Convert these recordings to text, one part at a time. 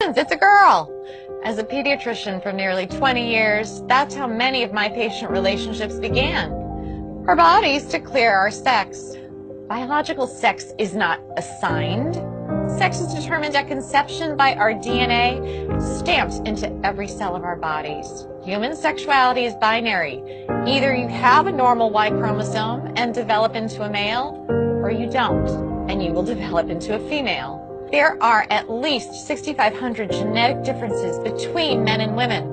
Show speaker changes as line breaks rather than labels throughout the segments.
It's a girl. As a pediatrician for nearly 20 years, that's how many of my patient relationships began. Our bodies declare our sex. Biological sex is not assigned. Sex is determined at conception by our DNA stamped into every cell of our bodies. Human sexuality is binary. Either you have a normal Y chromosome and develop into a male, or you don't, and you will develop into a female. There are at least 6,500 genetic differences between men and women.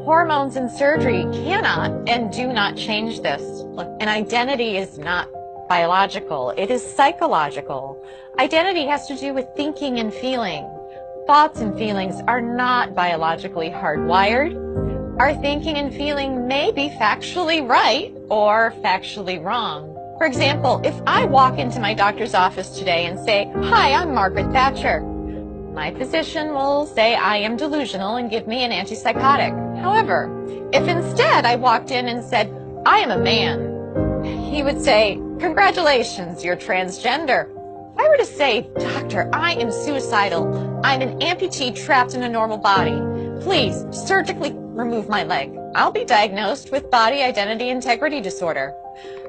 Hormones and surgery cannot and do not change this. Look, an identity is not biological, it is psychological. Identity has to do with thinking and feeling. Thoughts and feelings are not biologically hardwired. Our thinking and feeling may be factually right or factually wrong. For example, if I walk into my doctor's office today and say, "Hi, I'm Margaret Thatcher," my physician will say I am delusional and give me an antipsychotic. However, if instead I walked in and said, "I am a man," he would say, "Congratulations, you're transgender." If I were to say, "Doctor, I am suicidal. I'm an amputee trapped in a normal body. Please surgically remove my leg," I'll be diagnosed with body identity integrity disorder.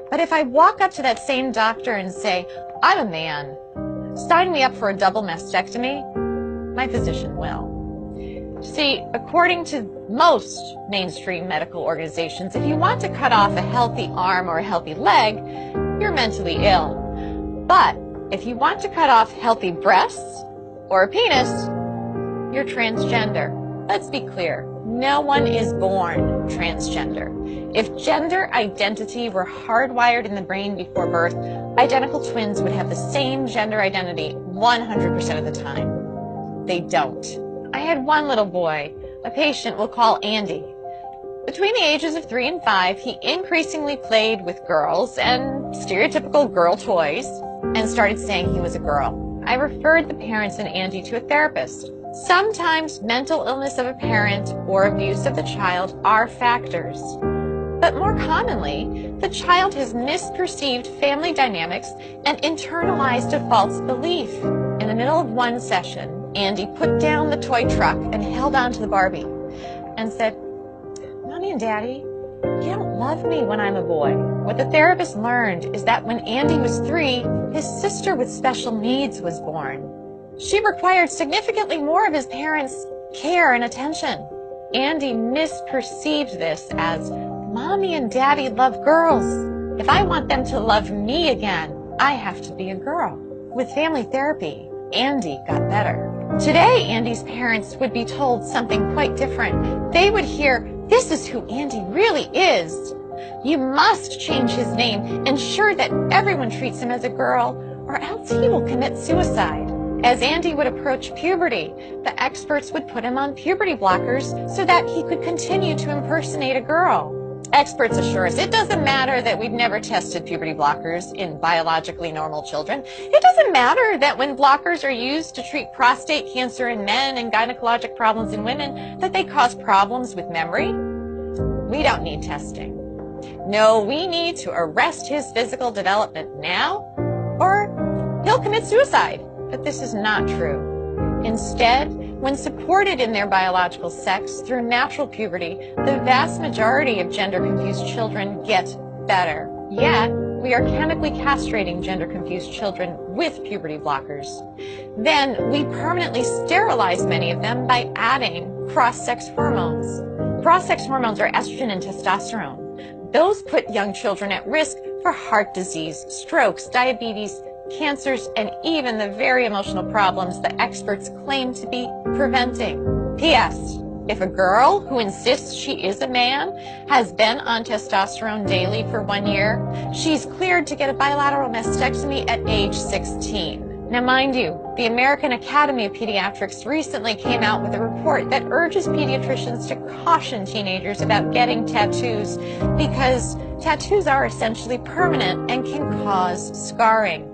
But if I walk up to that same doctor and say, "I'm a man, sign me up for a double mastectomy," my physician will. See, according to most mainstream medical organizations, if you want to cut off a healthy arm or a healthy leg, you're mentally ill. But if you want to cut off healthy breasts or a penis, you're transgender. Let's be clear, no one is born transgender. If gender identity were hardwired in the brain before birth, identical twins would have the same gender identity 100% of the time. They don't. I had one little boy, a patient we'll call Andy. Between the ages of 3 and 5, he increasingly played with girls and stereotypical girl toys and started saying he was a girl. I referred the parents and Andy to a therapist. Sometimes mental illness of a parent or abuse of the child are factors. But more commonly, the child has misperceived family dynamics and internalized a false belief. In the middle of one session, Andy put down the toy truck and held on to the Barbie and said, "Mommy and Daddy, you don't love me when I'm a boy." What the therapist learned is that when Andy was 3, his sister with special needs was born. She required significantly more of his parents' care and attention. Andy misperceived this as, "Mommy and Daddy love girls. If I want them to love me again, I have to be a girl." With family therapy, Andy got better. Today, Andy's parents would be told something quite different. They would hear, "This is who Andy really is. You must change his name, ensure that everyone treats him as a girl, or else he will commit suicide." As Andy would approach puberty, the experts would put him on puberty blockers so that he could continue to impersonate a girl. Experts assure us it doesn't matter that we've never tested puberty blockers in biologically normal children. It doesn't matter that when blockers are used to treat prostate cancer in men and gynecologic problems in women, that they cause problems with memory. We don't need testing. No, we need to arrest his physical development now, or he'll commit suicide. But this is not true. Instead, when supported in their biological sex through natural puberty, the vast majority of gender-confused children get better. Yet, we are chemically castrating gender-confused children with puberty blockers. Then, we permanently sterilize many of them by adding cross-sex hormones. Cross-sex hormones are estrogen and testosterone. Those put young children at risk for heart disease, strokes, diabetes, cancers, and even the very emotional problems the experts claim to be preventing. P.S. If a girl who insists she is a man has been on testosterone daily for 1 year, she's cleared to get a bilateral mastectomy at age 16. Now, mind you, the American Academy of Pediatrics recently came out with a report that urges pediatricians to caution teenagers about getting tattoos because tattoos are essentially permanent and can cause scarring.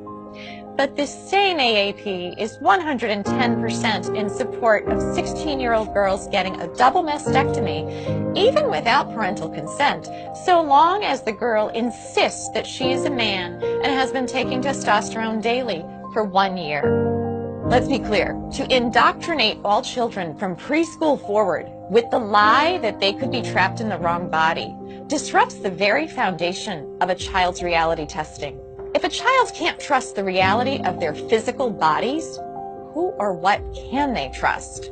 But this same AAP is 110% in support of 16-year-old girls getting a double mastectomy, even without parental consent, so long as the girl insists that she is a man and has been taking testosterone daily for 1 year. Let's be clear, to indoctrinate all children from preschool forward with the lie that they could be trapped in the wrong body disrupts the very foundation of a child's reality testing. If a child can't trust the reality of their physical bodies, who or what can they trust?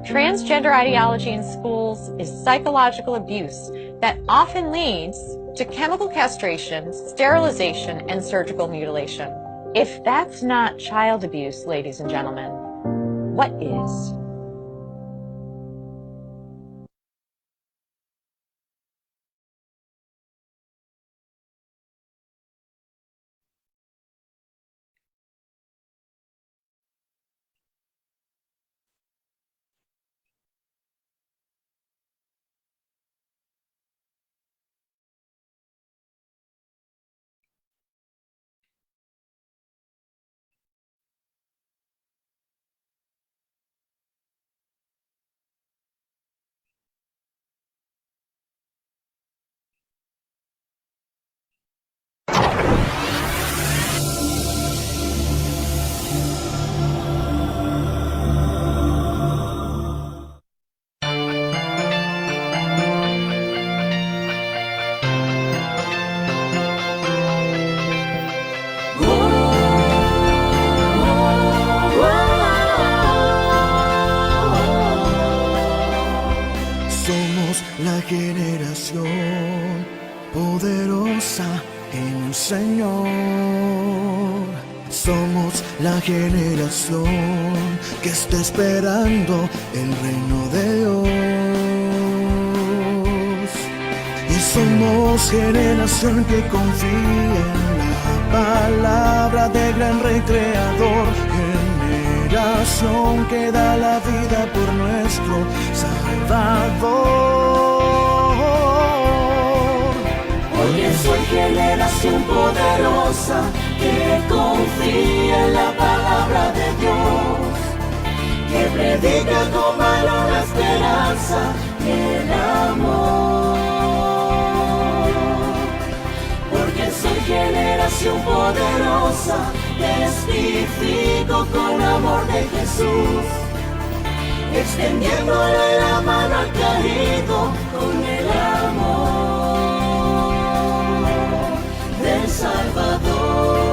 Transgender ideology in schools is psychological abuse that often leads to chemical castration, sterilization, and surgical mutilation. If that's not child abuse, ladies and gentlemen, what is?
Somos la generación poderosa en el Señor. Somos la generación que está esperando el reino de Dios. Y somos generación que confía en la palabra del gran Rey Creador. Generación que da la vida por nuestro Salvador.
Porque soy generación poderosa que confía en la palabra de Dios, que predica con valor la esperanza y el amor. Porque soy generación poderosa, testifico con amor de Jesús, extendiéndole la mano al caído con el amor del Salvador.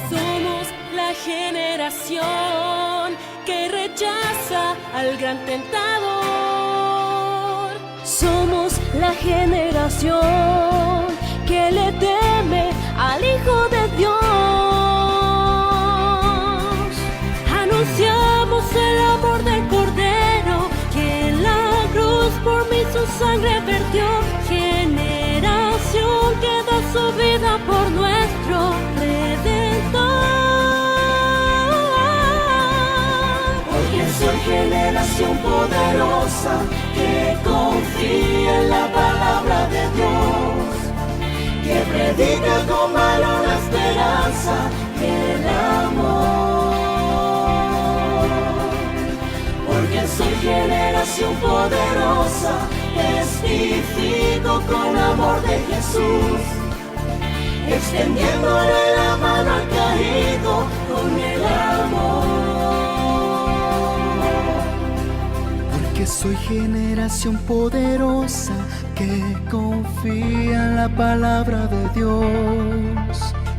Somos la generación que rechaza al gran tentador. Somos la generación que le teme al Hijo de Dios. Anunciamos el amor del Cordero, que en la cruz por mí su sangre vertió. Generación que da su vida por nuestro Redentor.
Porque soy generación poderosa que confía en la palabra de Dios, que predica con valor la esperanza y el amor. Porque soy generación poderosa, testifico con amor de Jesús, extendiéndole la mano al caído con el amor.
Porque soy generación poderosa que confía en la palabra de Dios,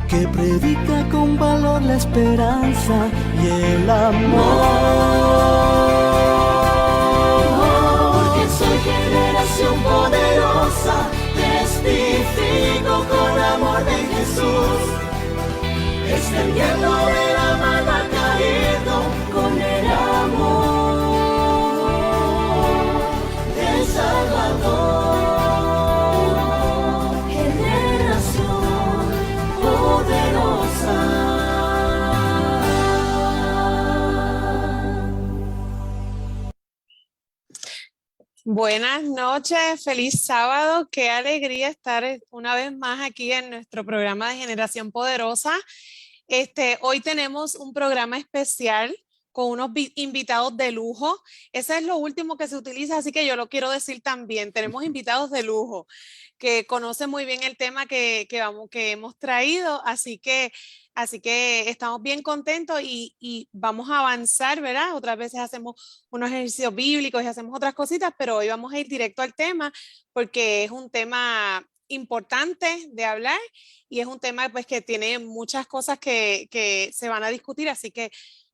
que predica con valor la esperanza y el amor.
Porque soy generación poderosa, testifico con amor de Jesús, extendiéndole la mano al caído con el amor del Salvador. Generación poderosa.
Buenas noches, feliz sábado, qué alegría estar una vez más aquí en nuestro programa de Generación Poderosa. Hoy tenemos un programa especial con unos invitados de lujo. Ese es lo último que se utiliza, así que yo lo quiero decir también. Tenemos invitados de lujo que conocen muy bien el tema que hemos traído, así que estamos bien contentos y vamos a avanzar, ¿verdad? Otras veces hacemos unos ejercicios bíblicos y hacemos otras cositas, pero hoy vamos a ir directo al tema porque es un tema importante de hablar y es un tema pues que tiene muchas cosas que se van a discutir, así que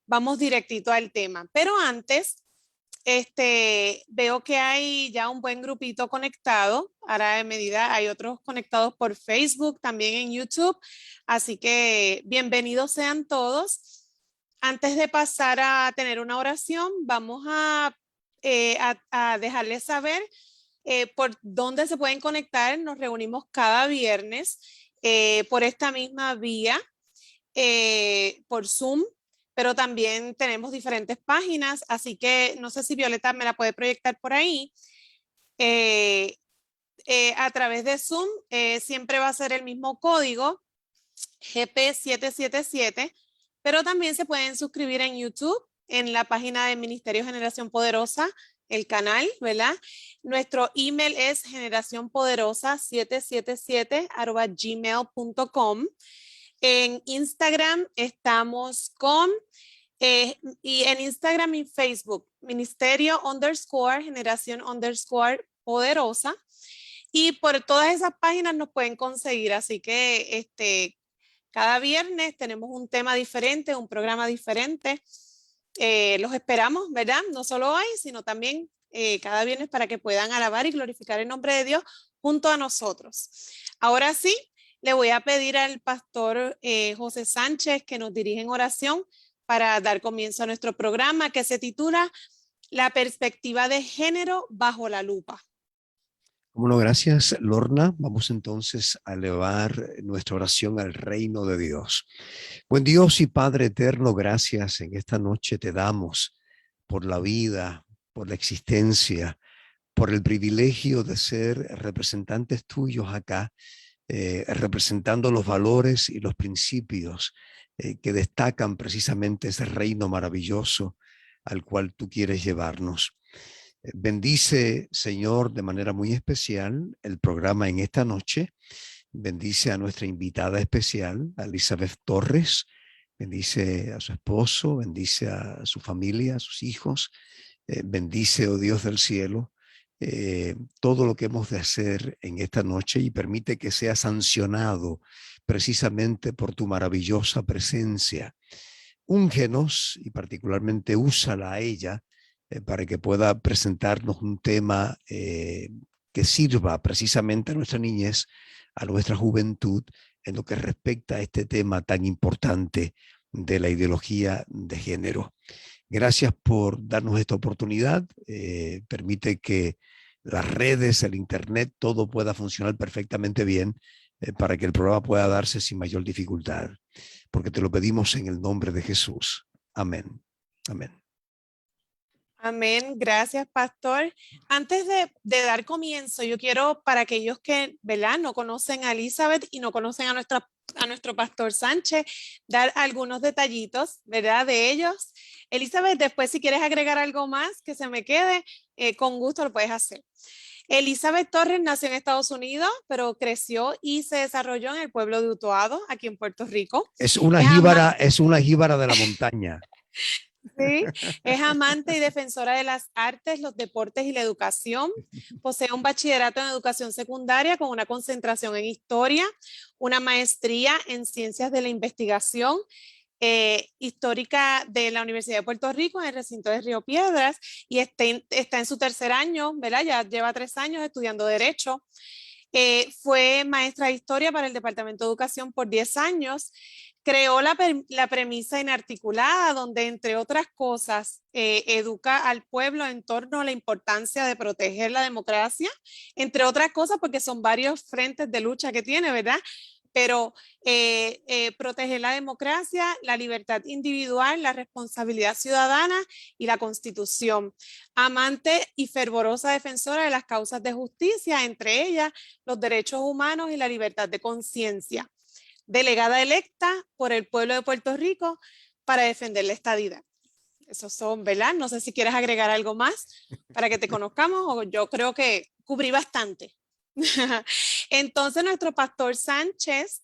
vamos directito al tema. Pero antes, veo que hay ya un buen grupito conectado. Ahora de medida hay otros conectados por Facebook, también en YouTube. Así que bienvenidos sean todos. Antes de pasar a tener una oración, vamos a dejarles saber por dónde se pueden conectar. Nos reunimos cada viernes por esta misma vía, por Zoom, pero también tenemos diferentes páginas, así que no sé si Violeta me la puede proyectar por ahí. A través de Zoom siempre va a ser el mismo código, GP777, pero también se pueden suscribir en YouTube, en la página de Ministerio Generación Poderosa, el canal, ¿verdad? Nuestro email es generacionpoderosa777@gmail.com. En Instagram estamos con, y en Instagram y Facebook, Ministerio_Generación_Poderosa. Y por todas esas páginas nos pueden conseguir. Así que cada viernes tenemos un tema diferente, un programa diferente. Los esperamos, ¿verdad? No solo hoy, sino también cada viernes para que puedan alabar y glorificar el nombre de Dios junto a nosotros. Ahora sí, le voy a pedir al pastor José Sánchez que nos dirija en oración para dar comienzo a nuestro programa que se titula La perspectiva de género bajo la lupa.
Bueno, gracias, Lorna. Vamos entonces a elevar nuestra oración al reino de Dios. Buen Dios y Padre eterno, gracias en esta noche te damos por la vida, por la existencia, por el privilegio de ser representantes tuyos acá, representando los valores y los principios que destacan precisamente ese reino maravilloso al cual tú quieres llevarnos. Bendice, Señor, de manera muy especial el programa en esta noche. Bendice a nuestra invitada especial, a Elizabeth Torres. Bendice a su esposo, bendice a su familia, a sus hijos. Bendice, oh Dios del cielo, todo lo que hemos de hacer en esta noche y permite que sea sancionado precisamente por tu maravillosa presencia. Úngenos y particularmente úsala a ella para que pueda presentarnos un tema que sirva precisamente a nuestra niñez, a nuestra juventud, en lo que respecta a este tema tan importante de la ideología de género. Gracias por darnos esta oportunidad. Permite que las redes, el internet, todo pueda funcionar perfectamente bien para que el programa pueda darse sin mayor dificultad. Porque te lo pedimos en el nombre de Jesús. Amén. Amén.
Amén, gracias pastor. Antes de dar comienzo, yo quiero para aquellos que, ¿verdad?, no conocen a Elizabeth y no conocen a nuestro pastor Sánchez, dar algunos detallitos, ¿verdad?, de ellos. Elizabeth, después si quieres agregar algo más que se me quede, con gusto lo puedes hacer. Elizabeth Torres nació en Estados Unidos, pero creció y se desarrolló en el pueblo de Utuado, aquí en Puerto Rico.
Es una jíbara de la montaña.
Sí, es amante y defensora de las artes, los deportes y la educación. Posee un bachillerato en educación secundaria con una concentración en historia, una maestría en ciencias de la investigación histórica de la Universidad de Puerto Rico en el recinto de Río Piedras y está en su tercer año, ¿verdad? Ya lleva 3 años estudiando Derecho. Fue maestra de historia para el Departamento de Educación por 10 años. Creó la premisa inarticulada, donde entre otras cosas educa al pueblo en torno a la importancia de proteger la democracia, entre otras cosas porque son varios frentes de lucha que tiene, ¿verdad? Pero proteger la democracia, la libertad individual, la responsabilidad ciudadana y la Constitución. Amante y fervorosa defensora de las causas de justicia, entre ellas los derechos humanos y la libertad de conciencia. Delegada electa por el pueblo de Puerto Rico para defender la estadidad. Esos son, ¿verdad? No sé si quieres agregar algo más para que te conozcamos o yo creo que cubrí bastante. Entonces, nuestro pastor Sánchez,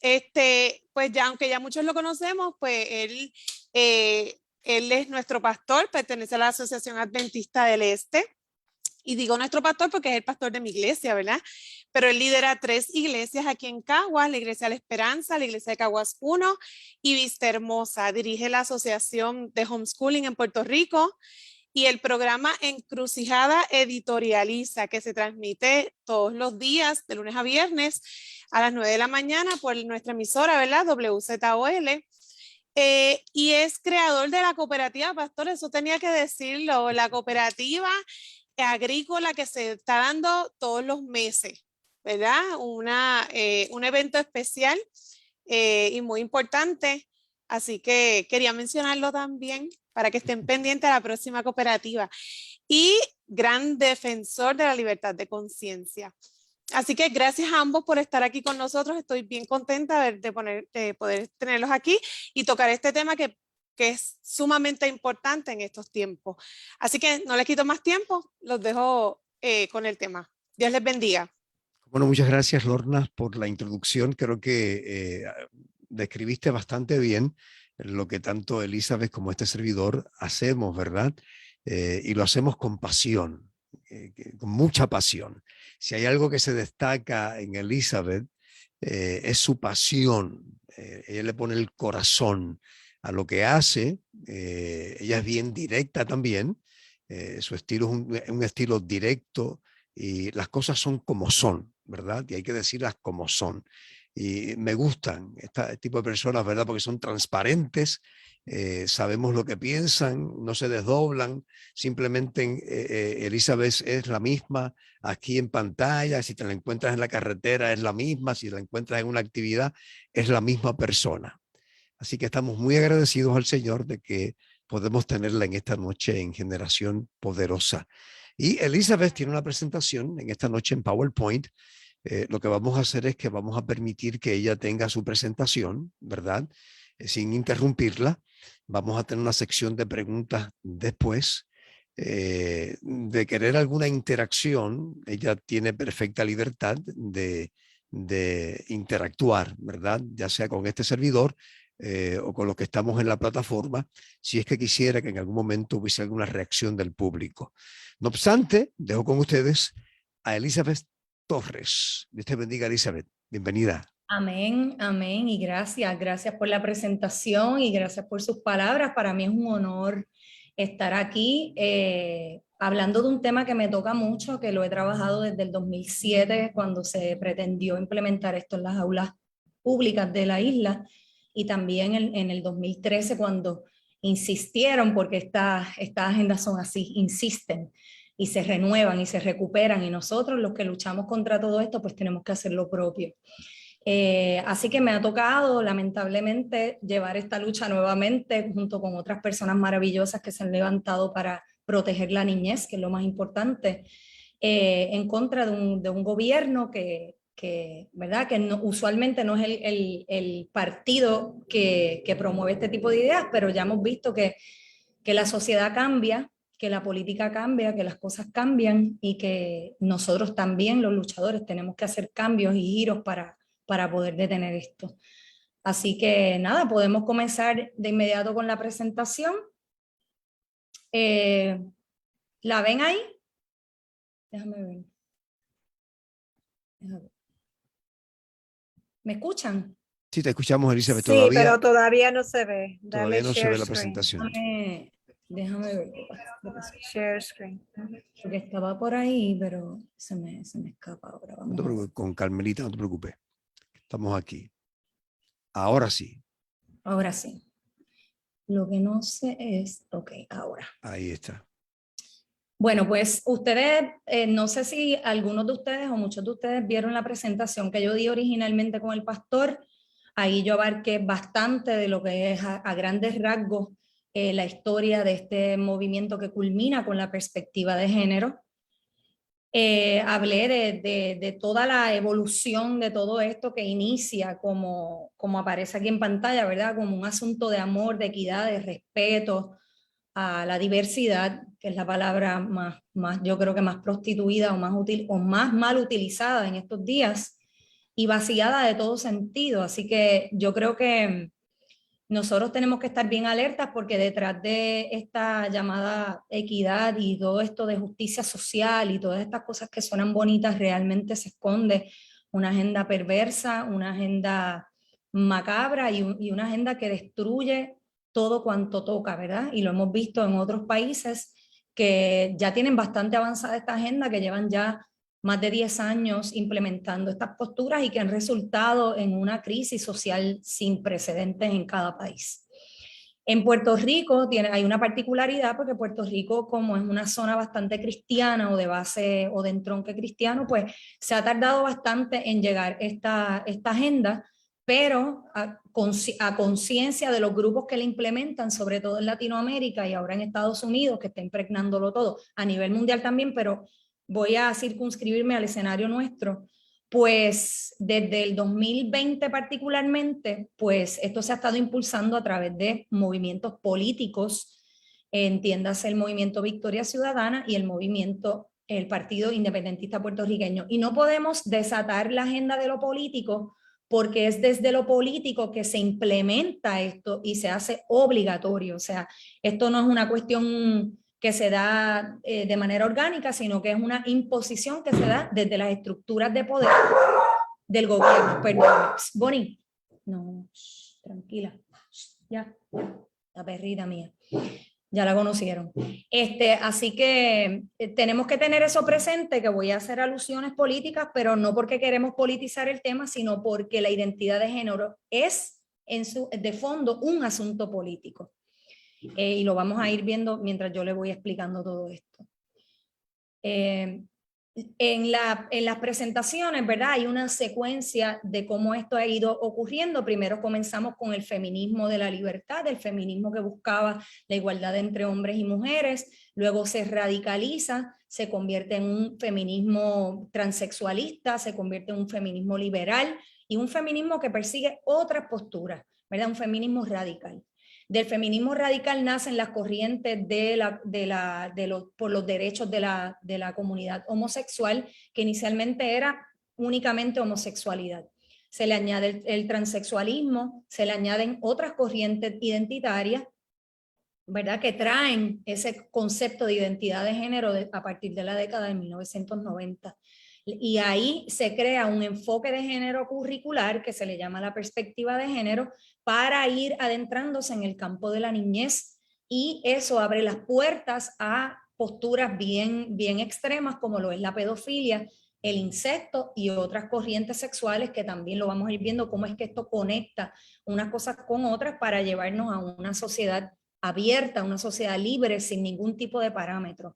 pues ya, aunque ya muchos lo conocemos, pues él es nuestro pastor, pertenece a la Asociación Adventista del Este. Y digo nuestro pastor porque es el pastor de mi iglesia, ¿verdad? Pero él lidera 3 iglesias aquí en Caguas, la Iglesia de la Esperanza, la Iglesia de Caguas 1 y Vista Hermosa. Dirige la Asociación de Homeschooling en Puerto Rico y el programa Encrucijada Editorializa, que se transmite todos los días, de lunes a viernes, a las 9 de la mañana por nuestra emisora, ¿verdad? WZOL. Y es creador de la cooperativa, pastor, eso tenía que decirlo, la cooperativa agrícola que se está dando todos los meses, ¿verdad? Un evento especial y muy importante, así que quería mencionarlo también para que estén pendientes a la próxima cooperativa. Y gran defensor de la libertad de conciencia. Así que gracias a ambos por estar aquí con nosotros. Estoy bien contenta de poder tenerlos aquí y tocar este tema que es sumamente importante en estos tiempos. Así que no les quito más tiempo, los dejo con el tema. Dios les bendiga.
Bueno, muchas gracias, Lorna, por la introducción. Creo que describiste bastante bien lo que tanto Elizabeth como este servidor hacemos, ¿verdad? Y lo hacemos con pasión, con mucha pasión. Si hay algo que se destaca en Elizabeth, es su pasión. Ella le pone el corazón a lo que hace. Ella es bien directa también. Su estilo es un estilo directo y las cosas son como son, ¿verdad? Y hay que decirlas como son. Y me gustan este tipo de personas, ¿verdad? Porque son transparentes, sabemos lo que piensan, no se desdoblan. Simplemente Elizabeth es la misma aquí en pantalla. Si te la encuentras en la carretera es la misma. Si la encuentras en una actividad es la misma persona. Así que estamos muy agradecidos al Señor de que podemos tenerla en esta noche en Generación Poderosa. Y Elizabeth tiene una presentación en esta noche en PowerPoint. Lo que vamos a hacer es que vamos a permitir que ella tenga su presentación, ¿verdad? Sin interrumpirla. Vamos a tener una sección de preguntas después. De querer alguna interacción, ella tiene perfecta libertad de interactuar, ¿verdad? Ya sea con este servidor o con los que estamos en la plataforma, si es que quisiera que en algún momento hubiese alguna reacción del público. No obstante, dejo con ustedes a Elizabeth Torres. Dios te bendiga, Elizabeth. Bienvenida.
Amén, amén, y gracias por la presentación y gracias por sus palabras. Para mí es un honor estar aquí hablando de un tema que me toca mucho, que lo he trabajado desde el 2007, cuando se pretendió implementar esto en las aulas públicas de la isla, y también en el 2013, cuando insistieron, porque estas agendas son así, insisten, y se renuevan y se recuperan, y nosotros los que luchamos contra todo esto, pues tenemos que hacer lo propio. Así que me ha tocado, lamentablemente, llevar esta lucha nuevamente junto con otras personas maravillosas que se han levantado para proteger la niñez, que es lo más importante, en contra de un gobierno ¿verdad? Que usualmente no es el partido que promueve este tipo de ideas, pero ya hemos visto que la sociedad cambia, que la política cambia, que las cosas cambian y que nosotros también, los luchadores, tenemos que hacer cambios y giros para poder detener esto. Así que nada, podemos comenzar de inmediato con la presentación. ¿La ven ahí? Déjame ver. ¿Me escuchan?
Sí, te escuchamos, Elizabeth.
Sí, pero todavía no se ve.
Todavía no se
share
ve la
screen.
presentación.
Déjame ver qué pasa.
Share screen.
Porque estaba por ahí, pero se me escapa ahora.
No te preocupes, con Carmelita, no te preocupes. Estamos aquí. Ahora sí.
Ahora sí. Lo que no sé es... Ok, ahora.
Ahí está.
Bueno, pues ustedes, no sé si algunos de ustedes o muchos de ustedes vieron la presentación que yo di originalmente con el pastor. Ahí yo abarqué bastante de lo que es a grandes rasgos la historia de este movimiento que culmina con la perspectiva de género. Hablé de toda la evolución de todo esto que inicia como aparece aquí en pantalla, ¿verdad? Como un asunto de amor, de equidad, de respeto, a la diversidad, que es la palabra más yo creo que más prostituida o más mal utilizada en estos días y vaciada de todo sentido. Así que yo creo que nosotros tenemos que estar bien alertas porque detrás de esta llamada equidad y todo esto de justicia social y todas estas cosas que suenan bonitas, realmente se esconde una agenda perversa, una agenda macabra y una agenda que destruye todo cuanto toca, ¿verdad? Y lo hemos visto en otros países que ya tienen bastante avanzada esta agenda, que llevan ya más de 10 años implementando estas posturas y que han resultado en una crisis social sin precedentes en cada país. En Puerto Rico hay una particularidad porque Puerto Rico, como es una zona bastante cristiana o de base o de entronque cristiano, pues se ha tardado bastante en llegar esta agenda, pero a conciencia de los grupos que la implementan, sobre todo en Latinoamérica y ahora en Estados Unidos, que está impregnándolo todo, a nivel mundial también, pero voy a circunscribirme al escenario nuestro, pues desde el 2020 particularmente, pues esto se ha estado impulsando a través de movimientos políticos, entiéndase el movimiento Victoria Ciudadana y el Partido Independentista Puertorriqueño. Y no podemos desatar la agenda de lo político porque es desde lo político que se implementa esto y se hace obligatorio. O sea, esto no es una cuestión que se da de manera orgánica, sino que es una imposición que se da desde las estructuras de poder del gobierno. Perdón, Bonnie, no, tranquila, ya, la perrita mía, ya la conocieron. Así que tenemos que tener eso presente, que voy a hacer alusiones políticas, pero no porque queremos politizar el tema, sino porque la identidad de género es de fondo un asunto político. Y lo vamos a ir viendo mientras yo le voy explicando todo esto. En las presentaciones, ¿verdad? Hay una secuencia de cómo esto ha ido ocurriendo. Primero comenzamos con el feminismo de la libertad, el feminismo que buscaba la igualdad entre hombres y mujeres. Luego se radicaliza, se convierte en un feminismo transexualista, se convierte en un feminismo liberal y un feminismo que persigue otras posturas, ¿verdad? Un feminismo radical. Del feminismo radical nacen las corrientes por los derechos de la comunidad homosexual, que inicialmente era únicamente homosexualidad. Se le añade el transexualismo, se le añaden otras corrientes identitarias, ¿verdad? Que traen ese concepto de identidad de género a partir de la década de 1990. Y ahí se crea un enfoque de género curricular que se le llama la perspectiva de género para ir adentrándose en el campo de la niñez, y eso abre las puertas a posturas bien extremas como lo es la pedofilia, el incesto y otras corrientes sexuales, que también lo vamos a ir viendo cómo es que esto conecta unas cosas con otras para llevarnos a una sociedad abierta, una sociedad libre sin ningún tipo de parámetro.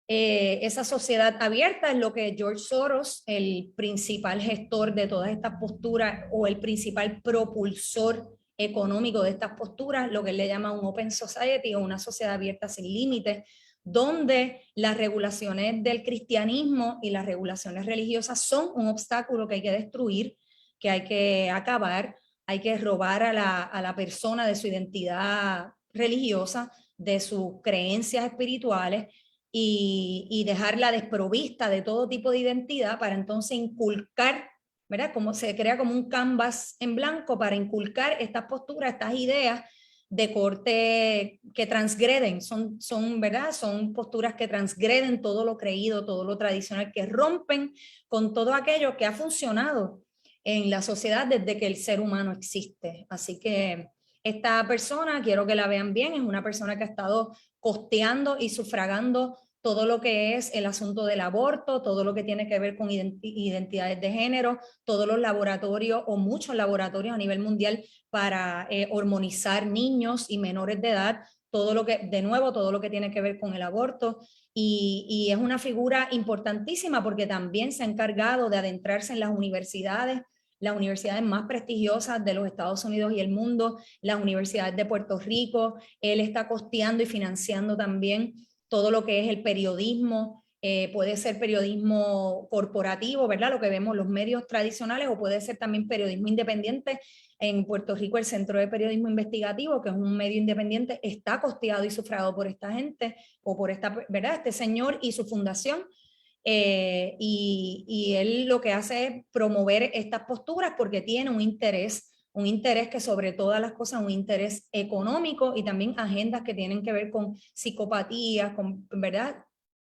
Esa sociedad abierta es lo que George Soros, el principal gestor de todas estas posturas o el principal propulsor económico de estas posturas, lo que él le llama un open society o una sociedad abierta sin límites, donde las regulaciones del cristianismo y las regulaciones religiosas son un obstáculo que hay que destruir, que hay que acabar, hay que robar a la persona de su identidad religiosa, de sus creencias espirituales, y dejarla desprovista de todo tipo de identidad para entonces inculcar, ¿verdad? Como se crea como un canvas en blanco para inculcar estas posturas, estas ideas de corte que transgreden, ¿verdad? Son posturas que transgreden todo lo creído, todo lo tradicional, que rompen con todo aquello que ha funcionado en la sociedad desde que el ser humano existe. Así que esta persona, quiero que la vean bien, es una persona que ha estado costeando y sufragando todo lo que es el asunto del aborto, todo lo que tiene que ver con identidades de género, todos los laboratorios o muchos laboratorios a nivel mundial para hormonizar niños y menores de edad, todo lo que, de nuevo, todo lo que tiene que ver con el aborto. Y es una figura importantísima porque también se ha encargado de adentrarse en las universidades más prestigiosas de los Estados Unidos y el mundo, las universidades de Puerto Rico. Él está costeando y financiando también todo lo que es el periodismo puede ser periodismo corporativo, ¿verdad? Lo que vemos los medios tradicionales, o puede ser también periodismo independiente. En Puerto Rico el Centro de Periodismo Investigativo, que es un medio independiente, está costeado y sufragado por esta gente, o por ¿verdad? Este señor y su fundación. Y él lo que hace es promover estas posturas porque tiene un interés que sobre todas las cosas, un interés económico, y también agendas que tienen que ver con psicopatías, con, ¿verdad?,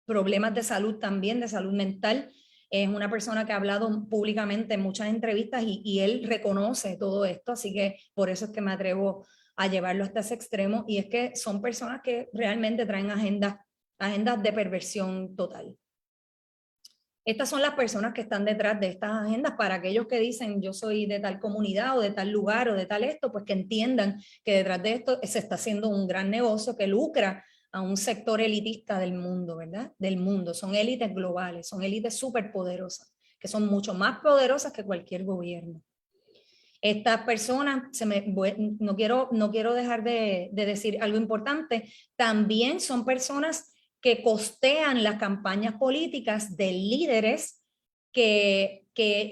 problemas de salud también, de salud mental. Es una persona que ha hablado públicamente en muchas entrevistas y él reconoce todo esto, así que por eso es que me atrevo a llevarlo hasta ese extremo, y es que son personas que realmente traen agendas de perversión total. Estas son las personas que están detrás de estas agendas. Para aquellos que dicen yo soy de tal comunidad o de tal lugar o de tal esto, pues que entiendan que detrás de esto se está haciendo un gran negocio que lucra a un sector elitista del mundo, ¿verdad? Del mundo. Son élites globales, son élites súper poderosas, que son mucho más poderosas que cualquier gobierno. Estas personas, no quiero dejar de decir algo importante, también son personas que costean las campañas políticas de líderes que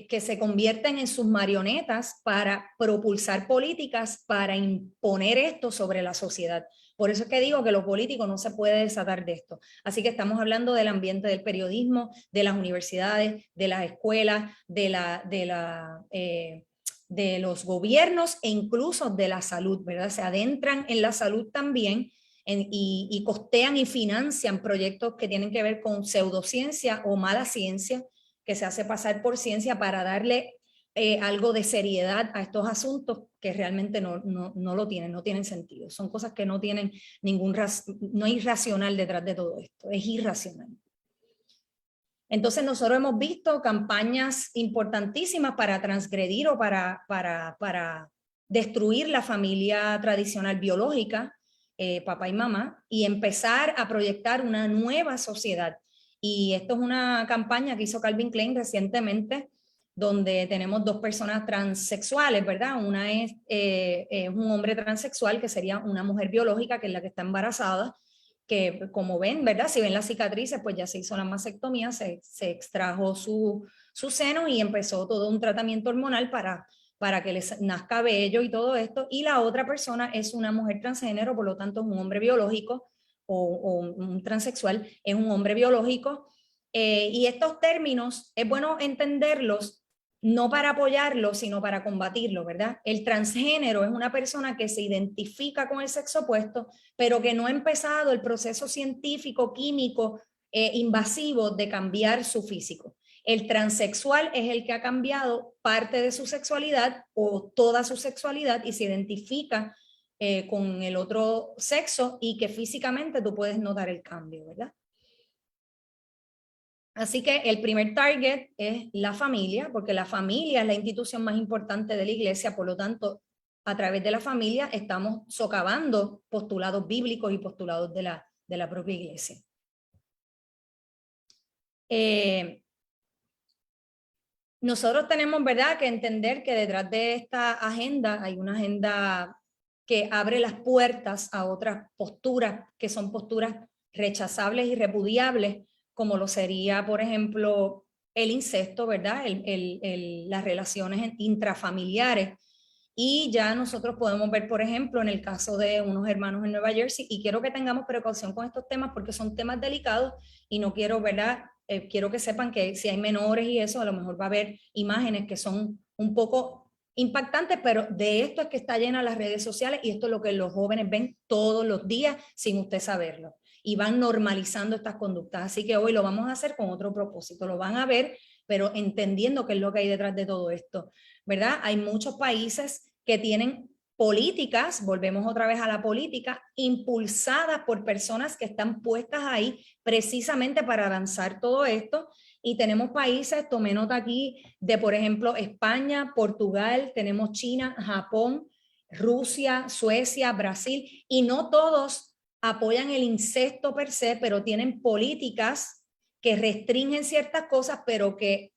se convierten en sus marionetas para propulsar políticas, para imponer esto sobre la sociedad. Por eso es que digo que lo político no se puede desatar de esto. Así que estamos hablando del ambiente del periodismo, de las universidades, de las escuelas, de los gobiernos e incluso de la salud, ¿verdad? Se adentran en la salud también y costean y financian proyectos que tienen que ver con pseudociencia o mala ciencia, que se hace pasar por ciencia para darle algo de seriedad a estos asuntos que realmente no lo tienen, no tienen sentido. Son cosas que no tienen no hay racional detrás de todo esto, es irracional. Entonces nosotros hemos visto campañas importantísimas para transgredir o para destruir la familia tradicional biológica, papá y mamá, y empezar a proyectar una nueva sociedad. Y esto es una campaña que hizo Calvin Klein recientemente, donde tenemos dos personas transexuales, ¿verdad? Una es un hombre transexual, que sería una mujer biológica, que es la que está embarazada, que como ven, ¿verdad? Si ven las cicatrices, pues ya se hizo la mastectomía, se extrajo su seno y empezó todo un tratamiento hormonal para que les nazca vello y todo esto. Y la otra persona es una mujer transgénero, por lo tanto es un hombre biológico, o un transexual, es un hombre biológico. Y estos términos es bueno entenderlos, no para apoyarlos, sino para combatirlos, ¿verdad? El transgénero es una persona que se identifica con el sexo opuesto, pero que no ha empezado el proceso científico, químico, invasivo de cambiar su físico. El transexual es el que ha cambiado parte de su sexualidad o toda su sexualidad y se identifica con el otro sexo, y que físicamente tú puedes notar el cambio, ¿verdad? Así que el primer target es la familia, porque la familia es la institución más importante de la iglesia, por lo tanto, a través de la familia estamos socavando postulados bíblicos y postulados de la propia iglesia. Nosotros tenemos, ¿verdad?, que entender que detrás de esta agenda hay una agenda que abre las puertas a otras posturas que son posturas rechazables y repudiables, como lo sería, por ejemplo, el incesto, ¿verdad? Las relaciones intrafamiliares. Y ya nosotros podemos ver, por ejemplo, en el caso de unos hermanos en Nueva Jersey, y quiero que tengamos precaución con estos temas porque son temas delicados y no quiero, ¿verdad? Quiero que sepan que si hay menores y eso, a lo mejor va a haber imágenes que son un poco impactantes, pero de esto es que está llena las redes sociales, y esto es lo que los jóvenes ven todos los días sin usted saberlo, y van normalizando estas conductas. Así que hoy lo vamos a hacer con otro propósito, lo van a ver, pero entendiendo qué es lo que hay detrás de todo esto, ¿verdad? Hay muchos países que tienen políticas, volvemos otra vez a la política, impulsadas por personas que están puestas ahí precisamente para avanzar todo esto. Y tenemos países, tomé nota aquí, de por ejemplo España, Portugal, tenemos China, Japón, Rusia, Suecia, Brasil, y no todos apoyan el incesto per se, pero tienen políticas que restringen ciertas cosas, pero que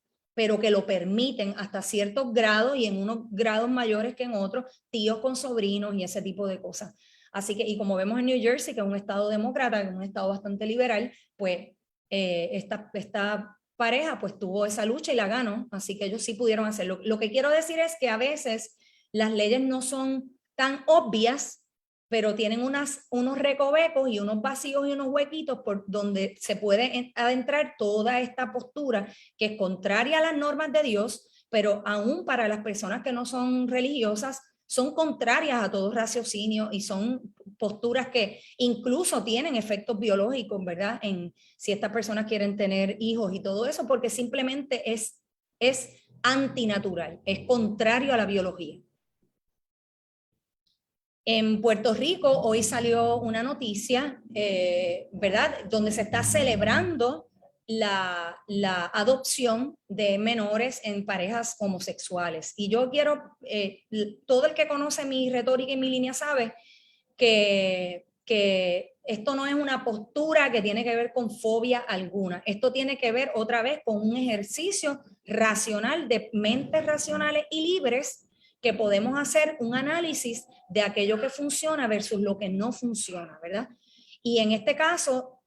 lo permiten hasta ciertos grados, y en unos grados mayores que en otros, tíos con sobrinos y ese tipo de cosas. Así que, y como vemos en New Jersey, que es un estado demócrata, que es un estado bastante liberal, pues esta pareja pues tuvo esa lucha y la ganó, así que ellos sí pudieron hacerlo. Lo que quiero decir es que a veces las leyes no son tan obvias, pero tienen unos recovecos y unos vacíos y unos huequitos por donde se puede adentrar toda esta postura que es contraria a las normas de Dios, pero aún para las personas que no son religiosas, son contrarias a todo raciocinio y son posturas que incluso tienen efectos biológicos, ¿verdad? En si estas personas quieren tener hijos y todo eso, porque simplemente es antinatural, es contrario a la biología. En Puerto Rico hoy salió una noticia, ¿verdad? Donde se está celebrando la adopción de menores en parejas homosexuales. Y yo quiero, todo el que conoce mi retórica y mi línea sabe que esto no es una postura que tiene que ver con fobia alguna. Esto tiene que ver otra vez con un ejercicio racional de mentes racionales y libres que podemos hacer un análisis de aquello que funciona versus lo que no funciona, ¿verdad? Y en este caso,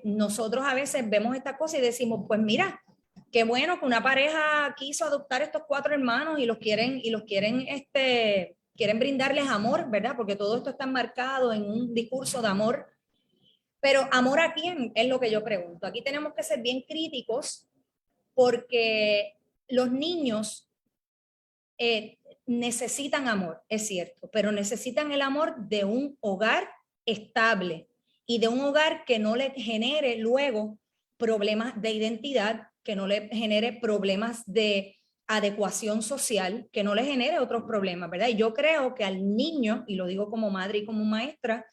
nosotros a veces vemos esta cosa y decimos, pues mira, qué bueno que una pareja quiso adoptar estos 4 hermanos y quieren brindarles amor, ¿verdad? Porque todo esto está enmarcado en un discurso de amor. Pero ¿amor a quién? Es lo que yo pregunto. Aquí tenemos que ser bien críticos porque los niños necesitan amor, es cierto, pero necesitan el amor de un hogar estable y de un hogar que no le genere luego problemas de identidad, que no le genere problemas de adecuación social, que no le genere otros problemas, ¿verdad? Y yo creo que al niño, y lo digo como madre y como maestra,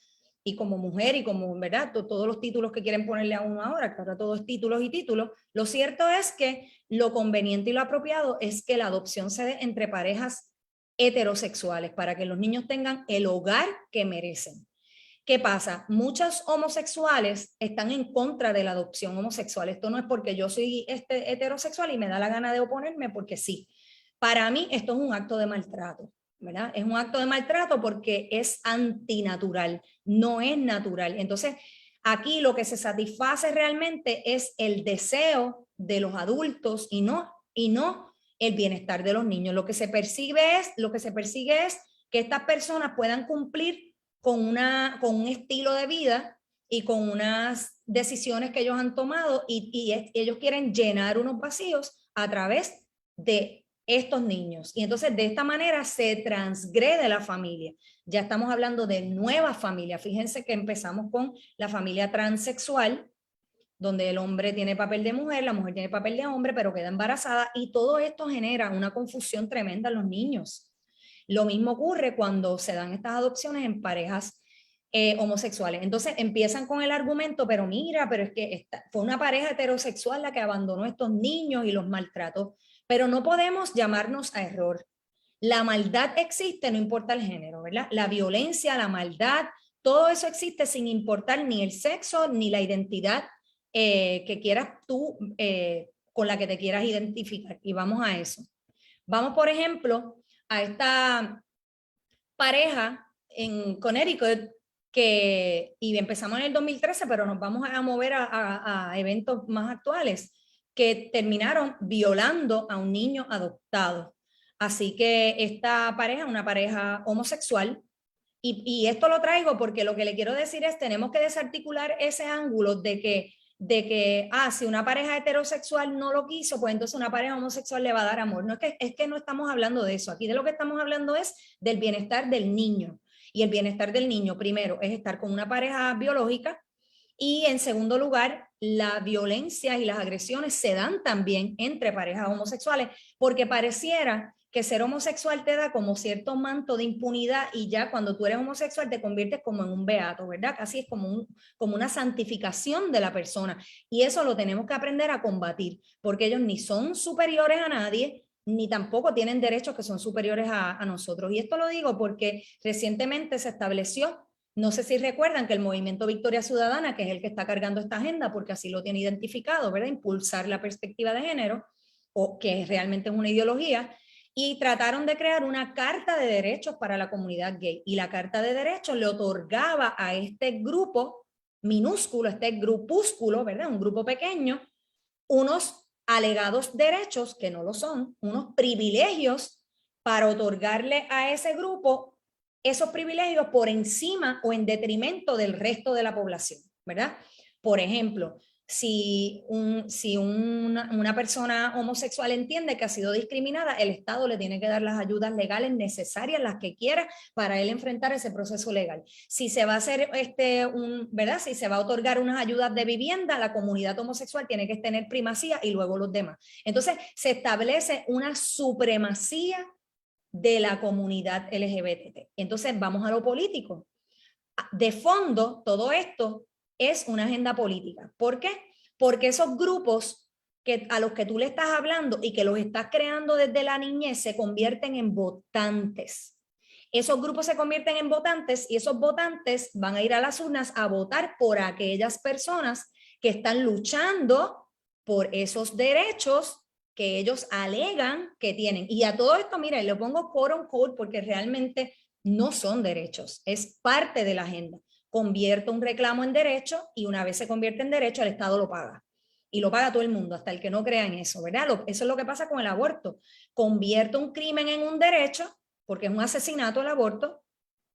y como mujer y como, ¿verdad? Todos los títulos que quieren ponerle a uno ahora, que ahora todo es títulos y títulos, lo cierto es que lo conveniente y lo apropiado es que la adopción se dé entre parejas heterosexuales para que los niños tengan el hogar que merecen. ¿Qué pasa? Muchos homosexuales están en contra de la adopción homosexual. Esto no es porque yo soy heterosexual y me da la gana de oponerme porque sí. Para mí esto es un acto de maltrato, ¿verdad? Es un acto de maltrato porque es antinatural, no es natural. Entonces, aquí lo que se satisface realmente es el deseo de los adultos y no el bienestar de los niños. Lo que se persigue es que estas personas puedan cumplir con un estilo de vida y con unas decisiones que ellos han tomado y ellos quieren llenar unos vacíos a través de estos niños. Y entonces de esta manera se transgrede la familia. Ya estamos hablando de nueva familia. Fíjense que empezamos con la familia transexual, donde el hombre tiene papel de mujer, la mujer tiene papel de hombre, pero queda embarazada y todo esto genera una confusión tremenda en los niños. Lo mismo ocurre cuando se dan estas adopciones en parejas homosexuales. Entonces empiezan con el argumento, pero mira, pero es que fue una pareja heterosexual la que abandonó a estos niños y los maltrató. Pero no podemos llamarnos a error. La maldad existe, no importa el género, ¿verdad? La violencia, la maldad, todo eso existe sin importar ni el sexo ni la identidad que quieras tú, con la que te quieras identificar. Y vamos a eso. Vamos, por ejemplo, a esta pareja en Connecticut y empezamos en el 2013, pero nos vamos a mover a eventos más actuales, que terminaron violando a un niño adoptado. Así que esta pareja, una pareja homosexual, y esto lo traigo porque lo que le quiero decir es, tenemos que desarticular ese ángulo de que si una pareja heterosexual no lo quiso, pues entonces una pareja homosexual le va a dar amor. No es que no estamos hablando de eso. Aquí de lo que estamos hablando es del bienestar del niño. Y el bienestar del niño, primero, es estar con una pareja biológica y en segundo lugar, la violencia y las agresiones se dan también entre parejas homosexuales porque pareciera que ser homosexual te da como cierto manto de impunidad y ya cuando tú eres homosexual te conviertes como en un beato, ¿verdad? Casi es como una santificación de la persona y eso lo tenemos que aprender a combatir porque ellos ni son superiores a nadie ni tampoco tienen derechos que son superiores a nosotros. Y esto lo digo porque recientemente se estableció, no sé si recuerdan que el Movimiento Victoria Ciudadana, que es el que está cargando esta agenda porque así lo tiene identificado, ¿verdad? Impulsar la perspectiva de género, o que realmente es una ideología, y trataron de crear una carta de derechos para la comunidad gay. Y la carta de derechos le otorgaba a este grupo minúsculo, este grupúsculo, ¿verdad? Un grupo pequeño, unos alegados derechos que no lo son, unos privilegios para otorgarle a ese grupo esos privilegios por encima o en detrimento del resto de la población, ¿verdad? Por ejemplo, si una persona homosexual entiende que ha sido discriminada, el Estado le tiene que dar las ayudas legales necesarias, las que quiera, para él enfrentar ese proceso legal. Si se va a hacer ¿verdad? Si se va a otorgar unas ayudas de vivienda, la comunidad homosexual tiene que tener primacía y luego los demás. Entonces, se establece una supremacía de la comunidad LGBT. Entonces, vamos a lo político. De fondo, todo esto es una agenda política. ¿Por qué? Porque esos grupos a los que tú le estás hablando y que los estás creando desde la niñez se convierten en votantes. Esos grupos se convierten en votantes y esos votantes van a ir a las urnas a votar por aquellas personas que están luchando por esos derechos que ellos alegan que tienen. Y a todo esto, mira, le pongo quote on quote porque realmente no son derechos, es parte de la agenda. Convierto un reclamo en derecho y una vez se convierte en derecho, el Estado lo paga. Y lo paga todo el mundo, hasta el que no crea en eso, ¿verdad? Eso es lo que pasa con el aborto. Convierto un crimen en un derecho, porque es un asesinato el aborto,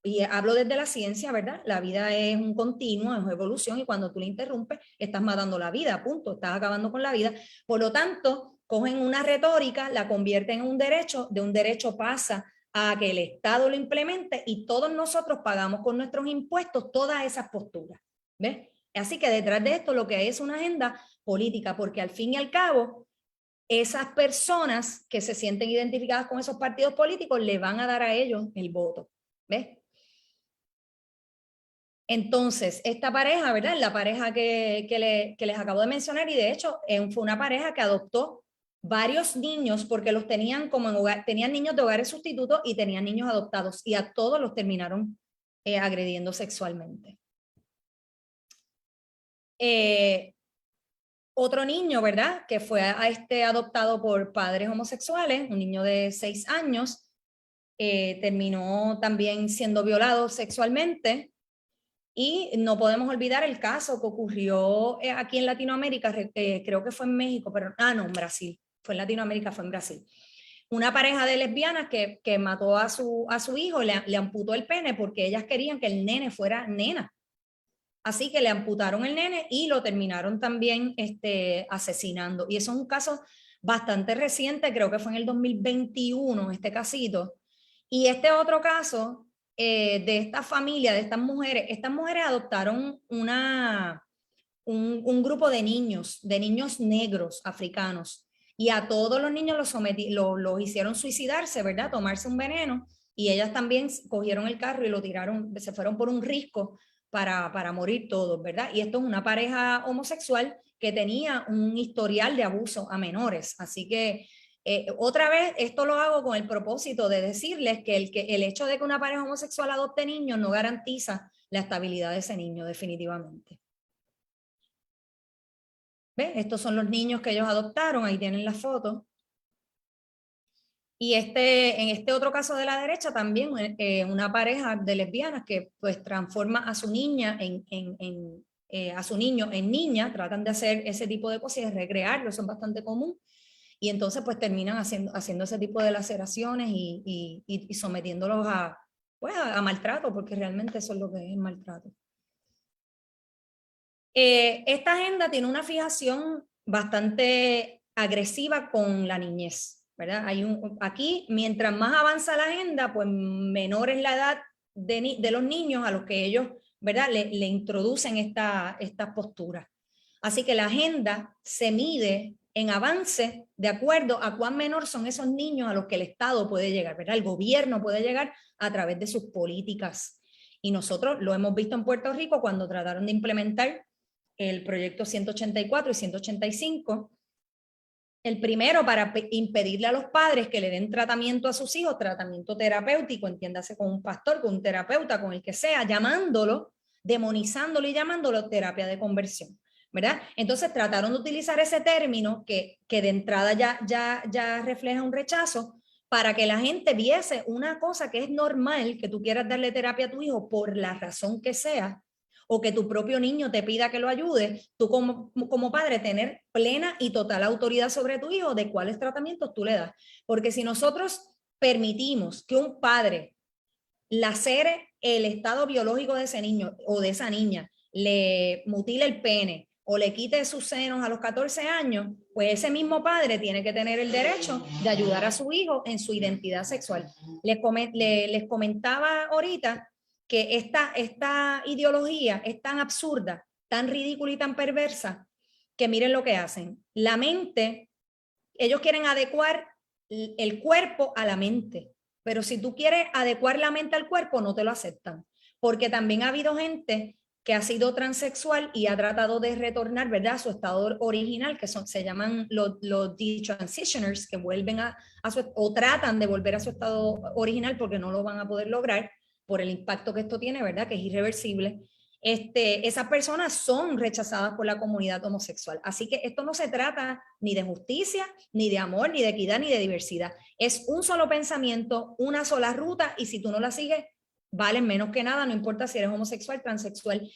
y hablo desde la ciencia, ¿verdad? La vida es un continuo, es una evolución, y cuando tú la interrumpes, estás matando la vida, punto, estás acabando con la vida. Por lo tanto, cogen una retórica, la convierten en un derecho, de un derecho pasa a que el Estado lo implemente y todos nosotros pagamos con nuestros impuestos todas esas posturas, ¿ves? Así que detrás de esto lo que hay es una agenda política, porque al fin y al cabo, esas personas que se sienten identificadas con esos partidos políticos le van a dar a ellos el voto, ¿ves? Entonces, esta pareja, ¿verdad? La pareja que les acabo de mencionar, y de hecho fue una pareja que adoptó varios niños porque los tenían como en hogar, tenían niños de hogares sustitutos y tenían niños adoptados y a todos los terminaron agrediendo sexualmente. Otro niño, ¿verdad? Que fue adoptado por padres homosexuales, un niño de 6 años, terminó también siendo violado sexualmente. Y no podemos olvidar el caso que ocurrió aquí en Latinoamérica, creo que fue en México, pero no, en Brasil. Fue en Latinoamérica, fue en Brasil. Una pareja de lesbianas que mató a su hijo, le amputó el pene porque ellas querían que el nene fuera nena. Así que le amputaron el nene y lo terminaron también asesinando. Y eso es un caso bastante reciente, creo que fue en el 2021, este casito. Y este otro caso de esta familia, de estas mujeres adoptaron un grupo de niños negros africanos. Y a todos los niños los hicieron suicidarse, ¿verdad? Tomarse un veneno. Y ellas también cogieron el carro y lo tiraron, se fueron por un risco para morir todos, ¿verdad? Y esto es una pareja homosexual que tenía un historial de abuso a menores. Así que, otra vez, esto lo hago con el propósito de decirles que el hecho de que una pareja homosexual adopte niños no garantiza la estabilidad de ese niño, definitivamente. ¿Ves? Estos son los niños que ellos adoptaron, ahí tienen la foto. Y en este otro caso de la derecha también una pareja de lesbianas que pues transforma a su niña a su niño en niña, tratan de hacer ese tipo de cosas y de recrearlo, eso es bastante común. Y entonces pues terminan haciendo ese tipo de laceraciones y sometiéndolos a maltrato, porque realmente eso es lo que es maltrato. Esta agenda tiene una fijación bastante agresiva con la niñez, ¿verdad? Aquí, mientras más avanza la agenda, pues menor es la edad de los niños a los que ellos, ¿verdad? Le introducen estas posturas. Así que la agenda se mide en avance de acuerdo a cuán menor son esos niños a los que el Estado puede llegar, ¿verdad? El gobierno puede llegar a través de sus políticas. Y nosotros lo hemos visto en Puerto Rico cuando trataron de implementar el proyecto 184 y 185, el primero para impedirle a los padres que le den tratamiento a sus hijos, tratamiento terapéutico, entiéndase con un pastor, con un terapeuta, con el que sea, llamándolo, demonizándolo y llamándolo terapia de conversión, ¿verdad? Entonces trataron de utilizar ese término que de entrada ya refleja un rechazo, para que la gente viese una cosa que es normal, que tú quieras darle terapia a tu hijo por la razón que sea, o que tu propio niño te pida que lo ayude, tú como padre tener plena y total autoridad sobre tu hijo de cuáles tratamientos tú le das. Porque si nosotros permitimos que un padre lacere el estado biológico de ese niño o de esa niña, le mutile el pene o le quite sus senos a los 14 años, pues ese mismo padre tiene que tener el derecho de ayudar a su hijo en su identidad sexual. Les comentaba ahorita que esta ideología es tan absurda, tan ridícula y tan perversa, que miren lo que hacen. La mente, ellos quieren adecuar el cuerpo a la mente, pero si tú quieres adecuar la mente al cuerpo, no te lo aceptan, porque también ha habido gente que ha sido transexual y ha tratado de retornar, ¿verdad?, a su estado original, que se llaman los detransitioners, que vuelven o tratan de volver a su estado original porque no lo van a poder lograr por el impacto que esto tiene, ¿verdad?, que es irreversible. Esas personas son rechazadas por la comunidad homosexual. Así que esto no se trata ni de justicia, ni de amor, ni de equidad, ni de diversidad. Es un solo pensamiento, una sola ruta, y si tú no la sigues, valen menos que nada, no importa si eres homosexual, transexual.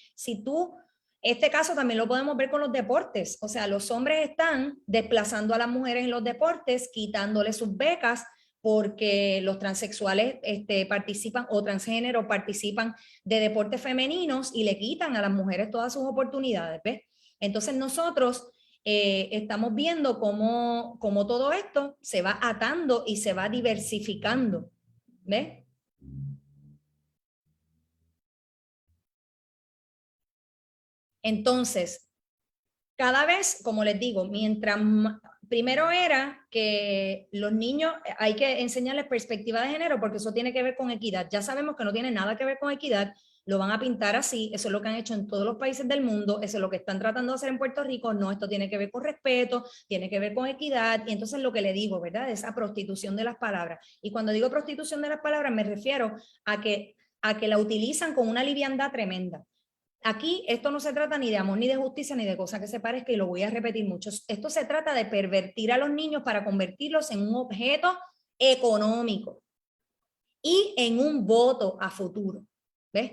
Este caso también lo podemos ver con los deportes. O sea, los hombres están desplazando a las mujeres en los deportes, quitándole sus becas, porque los transexuales participan, o transgénero participan de deportes femeninos y le quitan a las mujeres todas sus oportunidades, ¿ves? Entonces nosotros estamos viendo cómo todo esto se va atando y se va diversificando, ¿ves? Entonces, cada vez, como les digo, primero era que los niños hay que enseñarles perspectiva de género, porque eso tiene que ver con equidad. Ya sabemos que no tiene nada que ver con equidad, lo van a pintar así, eso es lo que han hecho en todos los países del mundo, eso es lo que están tratando de hacer en Puerto Rico. No, esto tiene que ver con respeto, tiene que ver con equidad, y entonces lo que le digo, ¿verdad?, esa prostitución de las palabras. Y cuando digo prostitución de las palabras, me refiero a que la utilizan con una liviandad tremenda. Aquí esto no se trata ni de amor, ni de justicia, ni de cosa que se parezca, y lo voy a repetir mucho. Esto se trata de pervertir a los niños para convertirlos en un objeto económico y en un voto a futuro. ¿Ves?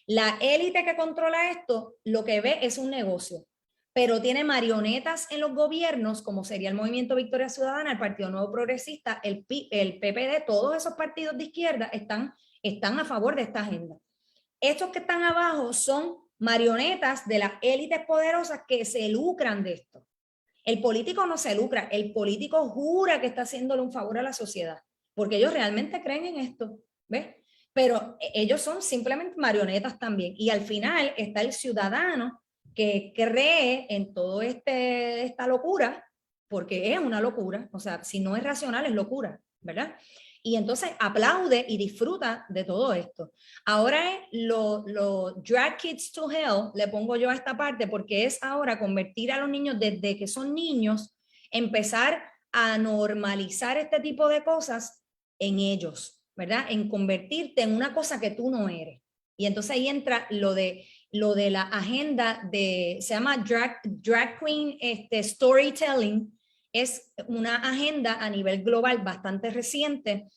La élite que controla esto lo que ve es un negocio, pero tiene marionetas en los gobiernos, como sería el Movimiento Victoria Ciudadana, el Partido Nuevo Progresista, el PPD, todos esos partidos de izquierda están a favor de esta agenda. Estos que están abajo son marionetas de las élites poderosas que se lucran de esto. El político no se lucra, el político jura que está haciéndole un favor a la sociedad, porque ellos realmente creen en esto, ¿ves? Pero ellos son simplemente marionetas también. Y al final está el ciudadano que cree en todo esta locura, porque es una locura, o sea, si no es racional es locura, ¿verdad? Y entonces aplaude y disfruta de todo esto. Ahora es lo drag kids to hell, le pongo yo a esta parte, porque es ahora convertir a los niños desde que son niños, empezar a normalizar este tipo de cosas en ellos, ¿verdad? En convertirte en una cosa que tú no eres. Y entonces ahí entra lo de la agenda se llama drag queen storytelling. Es una agenda a nivel global bastante reciente,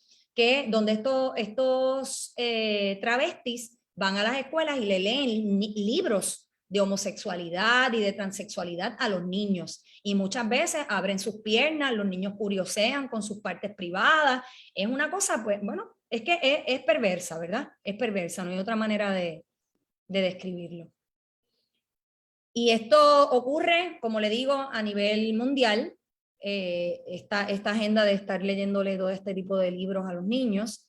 donde estos travestis van a las escuelas y le leen libros de homosexualidad y de transexualidad a los niños. Y muchas veces abren sus piernas, los niños curiosean con sus partes privadas. Es una cosa, pues, bueno, es que es perversa, ¿verdad? Es perversa, no hay otra manera de describirlo. Y esto ocurre, como le digo, a nivel mundial. Esta agenda de estar leyéndole todo este tipo de libros a los niños,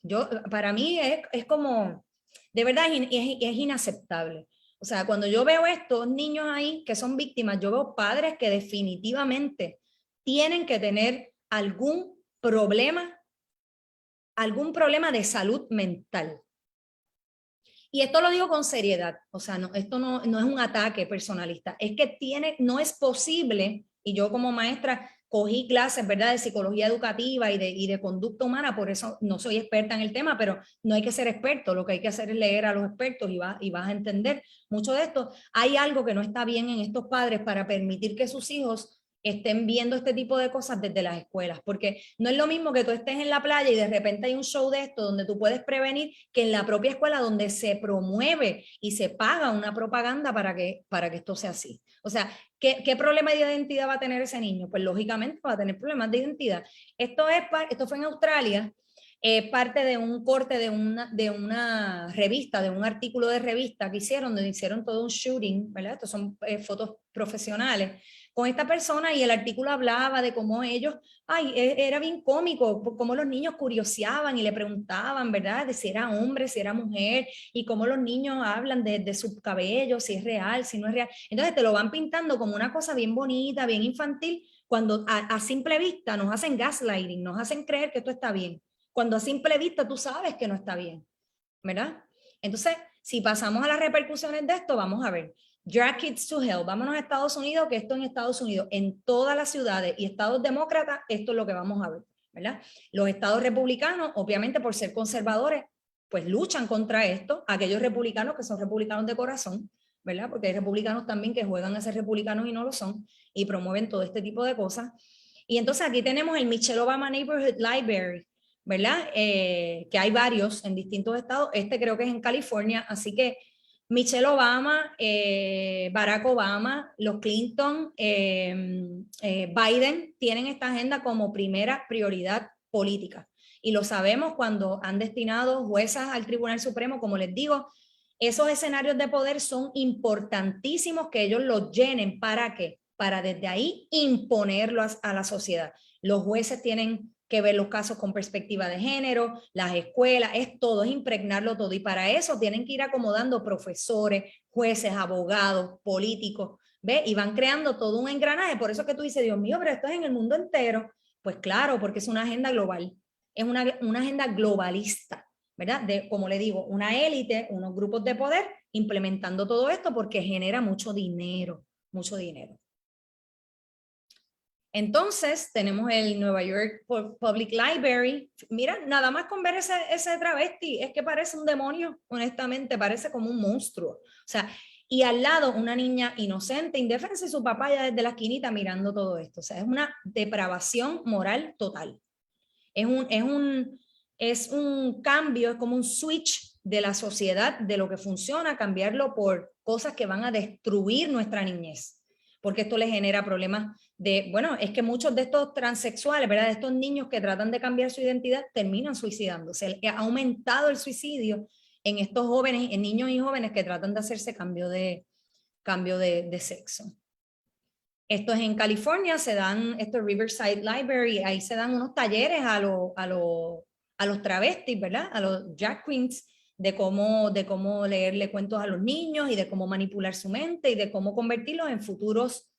para mí es como, de verdad es inaceptable. O sea, cuando yo veo estos niños ahí que son víctimas, yo veo padres que definitivamente tienen que tener algún problema de salud mental. Y esto lo digo con seriedad, o sea, esto no es un ataque personalista, es que no es posible, y yo como maestra cogí clases, ¿verdad?, de psicología educativa y de conducta humana, por eso no soy experta en el tema, pero no hay que ser experto, lo que hay que hacer es leer a los expertos y vas a entender mucho de esto. Hay algo que no está bien en estos padres para permitir que sus hijos estén viendo este tipo de cosas desde las escuelas, porque no es lo mismo que tú estés en la playa y de repente hay un show de esto donde tú puedes prevenir, que en la propia escuela donde se promueve y se paga una propaganda para que esto sea así. O sea, ¿qué problema de identidad va a tener ese niño? Pues lógicamente va a tener problemas de identidad. Esto fue en Australia, parte de un corte de una revista, de un artículo de revista que hicieron, donde hicieron todo un shooting, ¿verdad? Estos son fotos profesionales con esta persona, y el artículo hablaba de cómo ellos, era bien cómico, cómo los niños curioseaban y le preguntaban, ¿verdad? De si era hombre, si era mujer, y cómo los niños hablan de su cabello, si es real, si no es real. Entonces te lo van pintando como una cosa bien bonita, bien infantil, cuando a simple vista nos hacen gaslighting, nos hacen creer que esto está bien, cuando a simple vista tú sabes que no está bien, ¿verdad? Entonces, si pasamos a las repercusiones de esto, vamos a ver. Drag Kids to Hell, vámonos a Estados Unidos, que esto en Estados Unidos, en todas las ciudades y estados demócratas, esto es lo que vamos a ver, ¿verdad? Los estados republicanos, obviamente por ser conservadores, pues luchan contra esto, aquellos republicanos que son republicanos de corazón, ¿verdad? Porque hay republicanos también que juegan a ser republicanos y no lo son, y promueven todo este tipo de cosas. Y entonces aquí tenemos el Michelle Obama Neighborhood Library, ¿verdad? Que hay varios en distintos estados, este creo que es en California, así que Michelle Obama, Barack Obama, los Clinton, Biden tienen esta agenda como primera prioridad política. Y lo sabemos cuando han destinado juezas al Tribunal Supremo, como les digo, esos escenarios de poder son importantísimos que ellos los llenen. ¿Para qué? Para desde ahí imponerlo a la sociedad. Los jueces tienen que ver los casos con perspectiva de género, las escuelas, es todo, es impregnarlo todo. Y para eso tienen que ir acomodando profesores, jueces, abogados, políticos, ¿ves? Y van creando todo un engranaje. Por eso que tú dices, Dios mío, pero esto es en el mundo entero. Pues claro, porque es una agenda global, es una agenda globalista, ¿verdad? Como le digo, una élite, unos grupos de poder implementando todo esto porque genera mucho dinero, mucho dinero. Entonces, tenemos el Nueva York Public Library. Mira, nada más con ver ese travesti, es que parece un demonio, honestamente, parece como un monstruo. O sea, y al lado una niña inocente, indefensa, y su papá ya desde la esquinita mirando todo esto. O sea, es una depravación moral total. Es un cambio, es como un switch de la sociedad, de lo que funciona, cambiarlo por cosas que van a destruir nuestra niñez. Porque esto le genera problemas es que muchos de estos transexuales, ¿verdad? De estos niños que tratan de cambiar su identidad, terminan suicidándose. Ha aumentado el suicidio en estos jóvenes, en niños y jóvenes que tratan de hacerse cambio de sexo. Esto es en California, esto es Riverside Library, ahí se dan unos talleres a los travestis, ¿verdad? A los drag queens, de cómo leerle cuentos a los niños y de cómo manipular su mente y de cómo convertirlos en futuros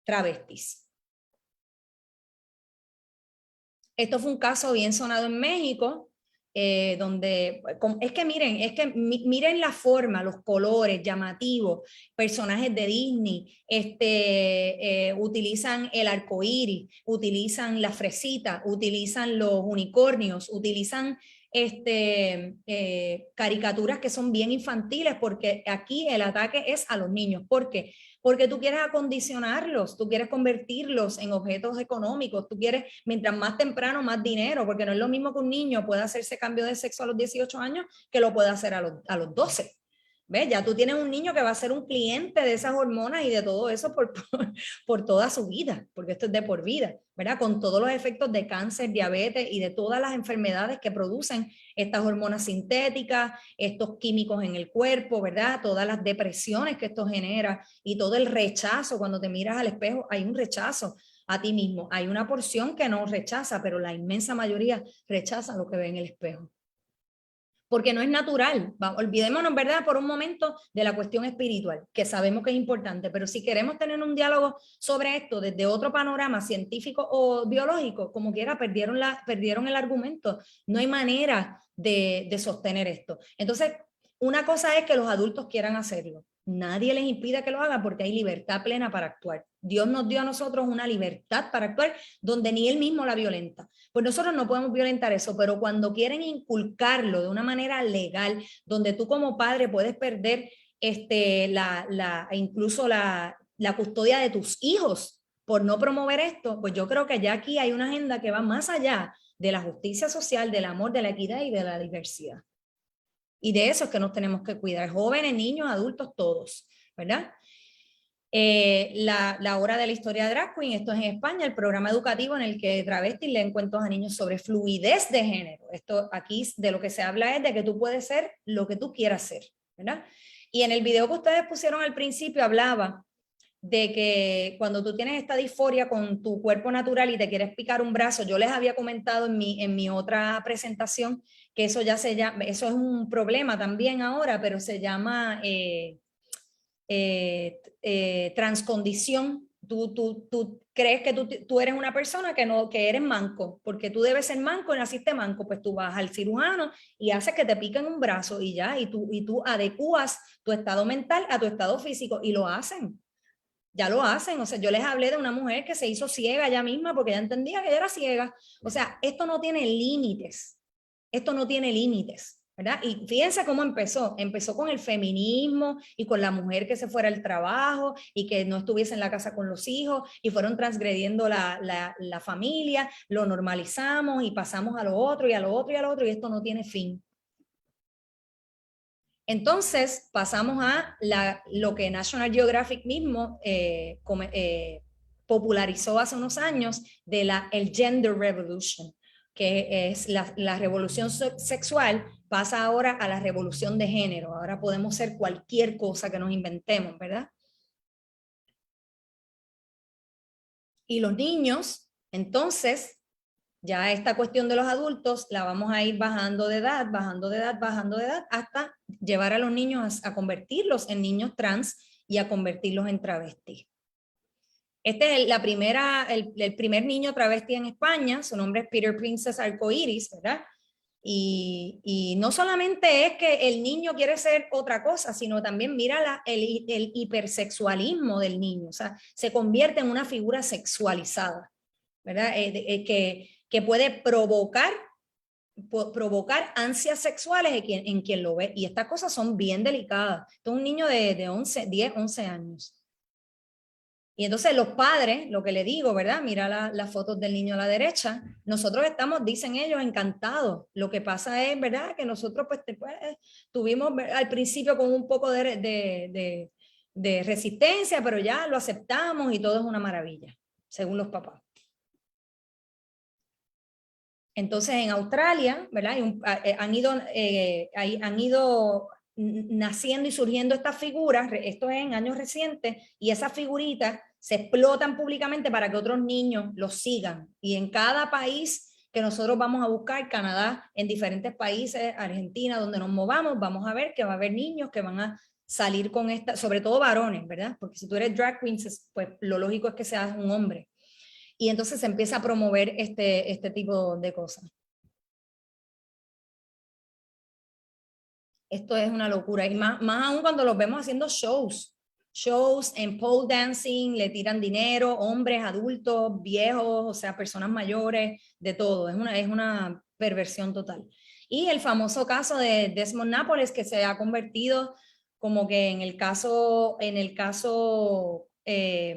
travestis. Esto fue un caso bien sonado en México, donde, miren la forma, los colores llamativos, personajes de Disney, utilizan el arco iris, utilizan la fresita, utilizan los unicornios, utilizan caricaturas que son bien infantiles, porque aquí el ataque es a los niños. ¿Por qué? Porque tú quieres acondicionarlos, tú quieres convertirlos en objetos económicos, tú quieres, mientras más temprano, más dinero, porque no es lo mismo que un niño pueda hacerse cambio de sexo a los 18 años que lo pueda hacer a los 12. ¿Ves? Ya tú tienes un niño que va a ser un cliente de esas hormonas y de todo eso por toda su vida, porque esto es de por vida, ¿verdad? Con todos los efectos de cáncer, diabetes y de todas las enfermedades que producen estas hormonas sintéticas, estos químicos en el cuerpo, ¿verdad? Todas las depresiones que esto genera y todo el rechazo. Cuando te miras al espejo, hay un rechazo a ti mismo. Hay una porción que no rechaza, pero la inmensa mayoría rechaza lo que ve en el espejo. Porque no es natural. Olvidémonos, ¿verdad?, por un momento de la cuestión espiritual, que sabemos que es importante, pero si queremos tener un diálogo sobre esto desde otro panorama científico o biológico, como quiera, perdieron el argumento. No hay manera de sostener esto. Entonces, una cosa es que los adultos quieran hacerlo. Nadie les impide que lo hagan porque hay libertad plena para actuar. Dios nos dio a nosotros una libertad para actuar donde ni Él mismo la violenta. Pues nosotros no podemos violentar eso, pero cuando quieren inculcarlo de una manera legal, donde tú como padre puedes perder incluso la custodia de tus hijos por no promover esto, pues yo creo que ya aquí hay una agenda que va más allá de la justicia social, del amor, de la equidad y de la diversidad. Y de eso es que nos tenemos que cuidar, jóvenes, niños, adultos, todos, ¿verdad? La hora de la historia de Drag Queen, esto es en España, el programa educativo en el que travestis leen cuentos a niños sobre fluidez de género. Esto aquí de lo que se habla es de que tú puedes ser lo que tú quieras ser, ¿verdad? Y en el video que ustedes pusieron al principio hablaba de que cuando tú tienes esta disforia con tu cuerpo natural y te quieres picar un brazo, yo les había comentado en mi otra presentación que eso ya se llama, eso es un problema también ahora, pero se llama transcondición. Tú crees que tú eres una persona que eres manco, porque tú debes ser manco y naciste manco, pues tú vas al cirujano y haces que te piquen un brazo y ya, y tú adecuas tu estado mental a tu estado físico y lo hacen. Ya lo hacen, o sea, yo les hablé de una mujer que se hizo ciega ella misma porque ella entendía que ella era ciega. O sea, esto no tiene límites, ¿verdad? Y fíjense cómo empezó con el feminismo y con la mujer que se fuera al trabajo y que no estuviese en la casa con los hijos y fueron transgrediendo la familia, lo normalizamos y pasamos a lo otro y a lo otro y a lo otro y esto no tiene fin. Entonces pasamos a lo que National Geographic mismo popularizó hace unos años de el Gender Revolution, que es la revolución sexual, pasa ahora a la revolución de género. Ahora podemos ser cualquier cosa que nos inventemos, ¿verdad? Y los niños, entonces, ya esta cuestión de los adultos la vamos a ir bajando de edad, hasta llevar a los niños a convertirlos en niños trans y a convertirlos en travestis. Este es el primer niño travesti en España, su nombre es Peter Princess Arcoiris, ¿verdad? Y no solamente es que el niño quiere ser otra cosa, sino también mira el hipersexualismo del niño, o sea, se convierte en una figura sexualizada, ¿verdad? Que puede provocar ansias sexuales en quien lo ve. Y estas cosas son bien delicadas. Esto es un niño de 10, 11 años. Y entonces los padres, lo que le digo, ¿verdad? Mira las fotos del niño a la derecha. Nosotros estamos, dicen ellos, encantados. Lo que pasa es, ¿verdad? Que nosotros pues tuvimos al principio con un poco de resistencia, pero ya lo aceptamos y todo es una maravilla, según los papás. Entonces en Australia, ¿verdad? Han ido naciendo y surgiendo estas figuras, esto es en años recientes, y esas figuritas se explotan públicamente para que otros niños los sigan. Y en cada país que nosotros vamos a buscar, Canadá, en diferentes países, Argentina, donde nos movamos, vamos a ver que va a haber niños que van a salir con esta, sobre todo varones, ¿verdad? Porque si tú eres drag queen, pues lo lógico es que seas un hombre. Y entonces se empieza a promover este tipo de cosas. Esto es una locura. Y más aún cuando los vemos haciendo shows en pole dancing, le tiran dinero, hombres, adultos, viejos, o sea, personas mayores, de todo. Es una perversión total. Y el famoso caso de Desmond Nápoles, que se ha convertido como que en el caso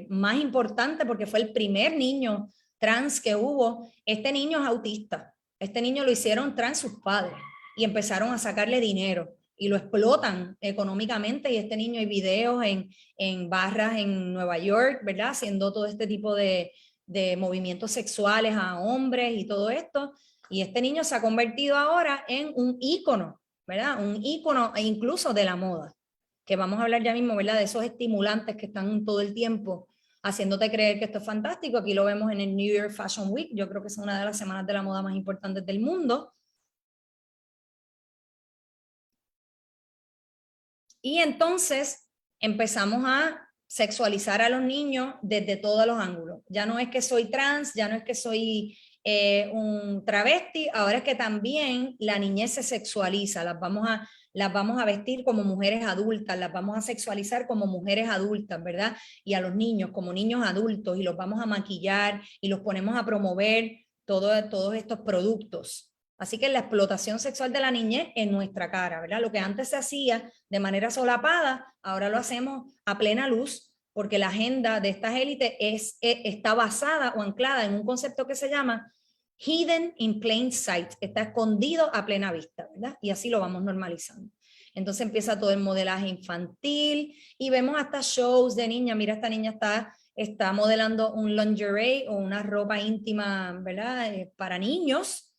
más importante, porque fue el primer niño trans que hubo. Este niño es autista, este niño lo hicieron trans sus padres y empezaron a sacarle dinero y lo explotan económicamente, y este niño hay videos en barras en Nueva York, ¿verdad? Haciendo todo este tipo de movimientos sexuales a hombres y todo esto, y este niño se ha convertido ahora en un ícono, ¿verdad? Un ícono incluso de la moda, que vamos a hablar ya mismo, ¿verdad? De esos estimulantes que están todo el tiempo haciéndote creer que esto es fantástico. Aquí lo vemos en el New York Fashion Week, yo creo que es una de las semanas de la moda más importantes del mundo. Y entonces empezamos a sexualizar a los niños desde todos los ángulos. Ya no es que soy trans, ya no es que soy un travesti, ahora es que también la niñez se sexualiza, las vamos a vestir como mujeres adultas, las vamos a sexualizar como mujeres adultas, ¿verdad? Y a los niños como niños adultos, y los vamos a maquillar y los ponemos a promover todos estos productos. Así que la explotación sexual de la niñez en nuestra cara, ¿verdad? Lo que antes se hacía de manera solapada, ahora lo hacemos a plena luz, porque la agenda de estas élites está basada o anclada en un concepto que se llama hidden in plain sight, está escondido a plena vista, ¿verdad? Y así lo vamos normalizando. Entonces empieza todo el modelaje infantil y vemos hasta shows de niñas. Mira, esta niña está modelando un lingerie o una ropa íntima, ¿verdad? Para niños.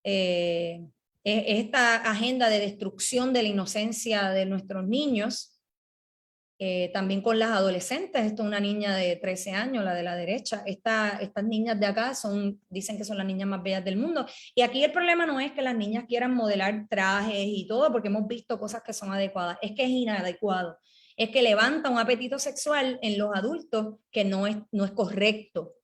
Esta agenda de destrucción de la inocencia de nuestros niños. También con las adolescentes, esto es una niña de 13 años, la de la derecha. Estas niñas de acá dicen que son las niñas más bellas del mundo. Y aquí el problema no es que las niñas quieran modelar trajes y todo, porque hemos visto cosas que son adecuadas, es que es inadecuado. Es que levanta un apetito sexual en los adultos que no es correcto.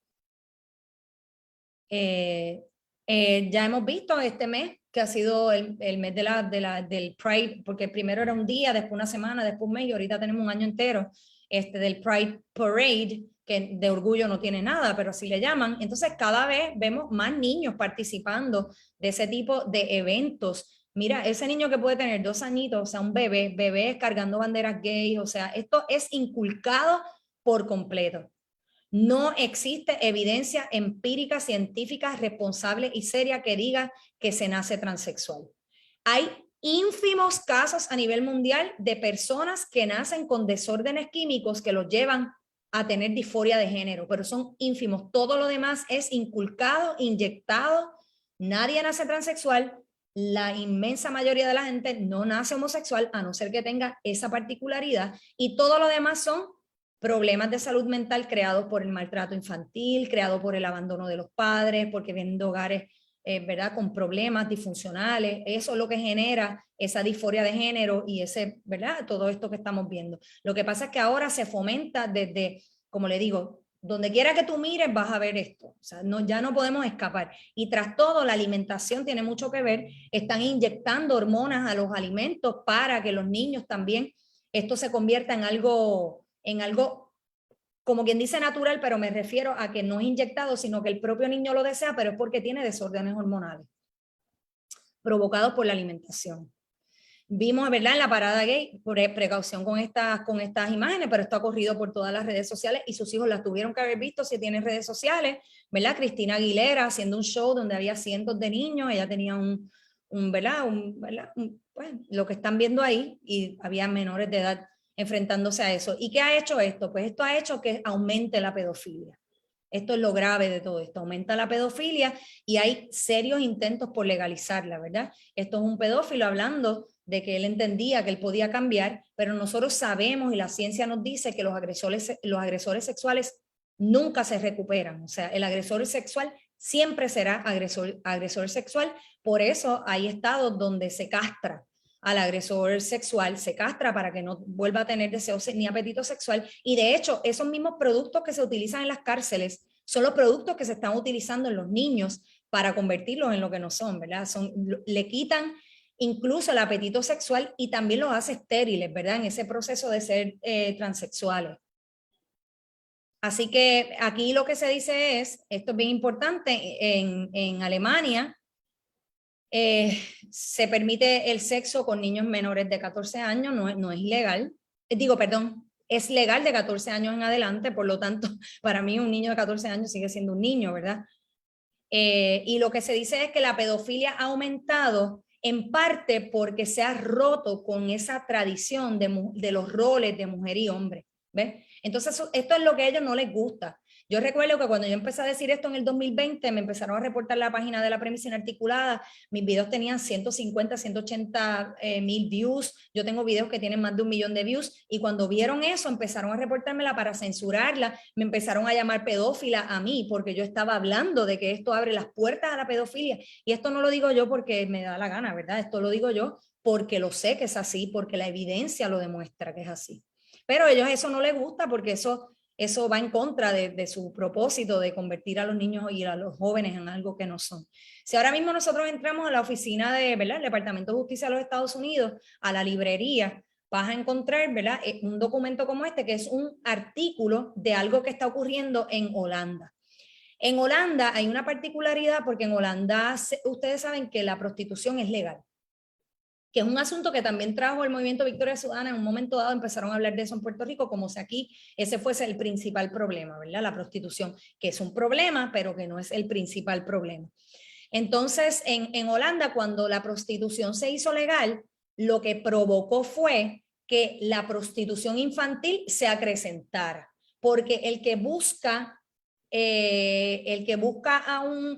Ya hemos visto este mes, que ha sido el mes del Pride, porque primero era un día, después una semana, después un mes, y ahorita tenemos un año entero del Pride Parade, que de orgullo no tiene nada, pero así le llaman. Entonces cada vez vemos más niños participando de ese tipo de eventos. Mira, ese niño que puede tener 2 añitos, o sea, un bebé cargando banderas gays, o sea, esto es inculcado por completo. No existe evidencia empírica, científica, responsable y seria que diga que se nace transexual. Hay ínfimos casos a nivel mundial de personas que nacen con desórdenes químicos que los llevan a tener disforia de género, pero son ínfimos. Todo lo demás es inculcado, inyectado. Nadie nace transexual. La inmensa mayoría de la gente no nace homosexual, a no ser que tenga esa particularidad, y todo lo demás son problemas de salud mental creados por el maltrato infantil, creados por el abandono de los padres, porque vienen de hogares, ¿verdad?, con problemas disfuncionales. Eso es lo que genera esa disforia de género y ¿verdad?, todo esto que estamos viendo. Lo que pasa es que ahora se fomenta desde, como le digo, donde quiera que tú mires vas a ver esto. O sea, ya no podemos escapar. Y tras todo, la alimentación tiene mucho que ver. Están inyectando hormonas a los alimentos para que los niños también, esto se convierta en algo, como quien dice natural, pero me refiero a que no es inyectado, sino que el propio niño lo desea, pero es porque tiene desórdenes hormonales provocados por la alimentación. Vimos, ¿verdad?, en la parada gay, por precaución con estas imágenes, pero esto ha corrido por todas las redes sociales y sus hijos las tuvieron que haber visto si tienen redes sociales, ¿verdad? Cristina Aguilera haciendo un show donde había cientos de niños, ella tenía pues, lo que están viendo ahí, y había menores de edad enfrentándose a eso. ¿Y qué ha hecho esto? Pues esto ha hecho que aumente la pedofilia. Esto es lo grave de todo esto, aumenta la pedofilia y hay serios intentos por legalizarla, ¿verdad? Esto es un pedófilo hablando de que él entendía que él podía cambiar, pero nosotros sabemos y la ciencia nos dice que los agresores sexuales nunca se recuperan. O sea, el agresor sexual siempre será agresor sexual. Por eso hay estados donde se castra al agresor sexual, se castra para que no vuelva a tener deseos ni apetito sexual. Y de hecho, esos mismos productos que se utilizan en las cárceles son los productos que se están utilizando en los niños para convertirlos en lo que no son, ¿verdad? Le quitan incluso el apetito sexual y también los hace estériles, ¿verdad? En ese proceso de ser transexuales. Así que aquí lo que se dice es, esto es bien importante, en Alemania, se permite el sexo con niños menores de 14 años, no es ilegal. Es legal de 14 años en adelante, por lo tanto, para mí un niño de 14 años sigue siendo un niño, ¿verdad? Y lo que se dice es que la pedofilia ha aumentado en parte porque se ha roto con esa tradición de los roles de mujer y hombre, ¿ves? Entonces, esto es lo que a ellos no les gusta. Yo recuerdo que cuando yo empecé a decir esto en el 2020, me empezaron a reportar la página de la Premisa Inarticulada. Mis videos tenían 150, 180 mil views. Yo tengo videos que tienen más de 1 millón de views. Y cuando vieron eso, empezaron a reportármela para censurarla. Me empezaron a llamar pedófila a mí, porque yo estaba hablando de que esto abre las puertas a la pedofilia. Y esto no lo digo yo porque me da la gana, ¿verdad? Esto lo digo yo porque lo sé que es así, porque la evidencia lo demuestra que es así. Pero a ellos eso no les gusta porque eso va en contra de su propósito de convertir a los niños y a los jóvenes en algo que no son. Si ahora mismo nosotros entramos a la oficina ¿verdad?, el Departamento de Justicia de los Estados Unidos, a la librería, vas a encontrar, ¿verdad?, un documento como este, que es un artículo de algo que está ocurriendo en Holanda. En Holanda hay una particularidad porque en Holanda ustedes saben que la prostitución es legal. que es un asunto que también trajo el movimiento Victoria Ciudadana. En un momento dado empezaron a hablar de eso en Puerto Rico, como si aquí ese fuese el principal problema, ¿verdad? La prostitución, que es un problema, pero que no es el principal problema. Entonces, en Holanda, cuando la prostitución se hizo legal, lo que provocó fue que la prostitución infantil se acrecentara, porque el que busca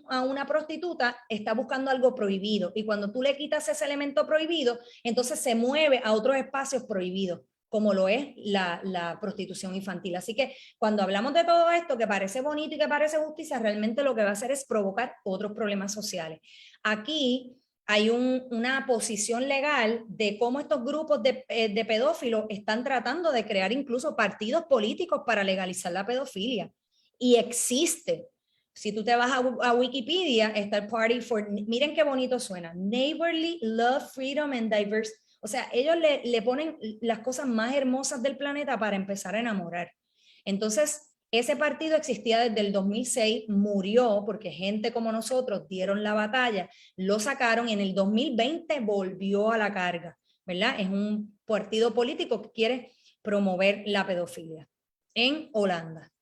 a una prostituta está buscando algo prohibido, y cuando tú le quitas ese elemento prohibido, entonces se mueve a otros espacios prohibidos, como lo es la prostitución infantil. Así que cuando hablamos de todo esto que parece bonito y que parece justicia, realmente lo que va a hacer es provocar otros problemas sociales. Aquí hay una posición legal de cómo estos grupos de pedófilos están tratando de crear incluso partidos políticos para legalizar la pedofilia. Y existe. Si tú te vas a Wikipedia, está el Party for, miren qué bonito suena, Neighborly Love, Freedom and Diversity. O sea, ellos le ponen las cosas más hermosas del planeta para empezar a enamorar. Entonces, ese partido existía desde el 2006, murió porque gente como nosotros dieron la batalla, lo sacaron y en el 2020 volvió a la carga, ¿verdad? Es un partido político que quiere promover la pedofilia en Holanda.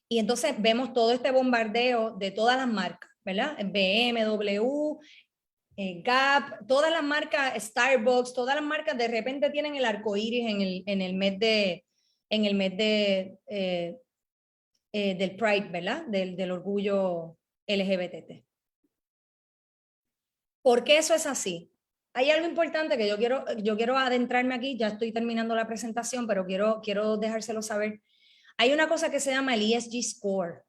Y entonces vemos todo este bombardeo de todas las marcas, ¿verdad? BMW, Gap, todas las marcas, Starbucks, todas las marcas de repente tienen el arco iris en el mes del Pride, ¿verdad? Del orgullo LGBT. ¿Por qué eso es así? Hay algo importante que yo quiero adentrarme aquí, ya estoy terminando la presentación, pero quiero dejárselo saber. Hay una cosa que se llama el ESG Score,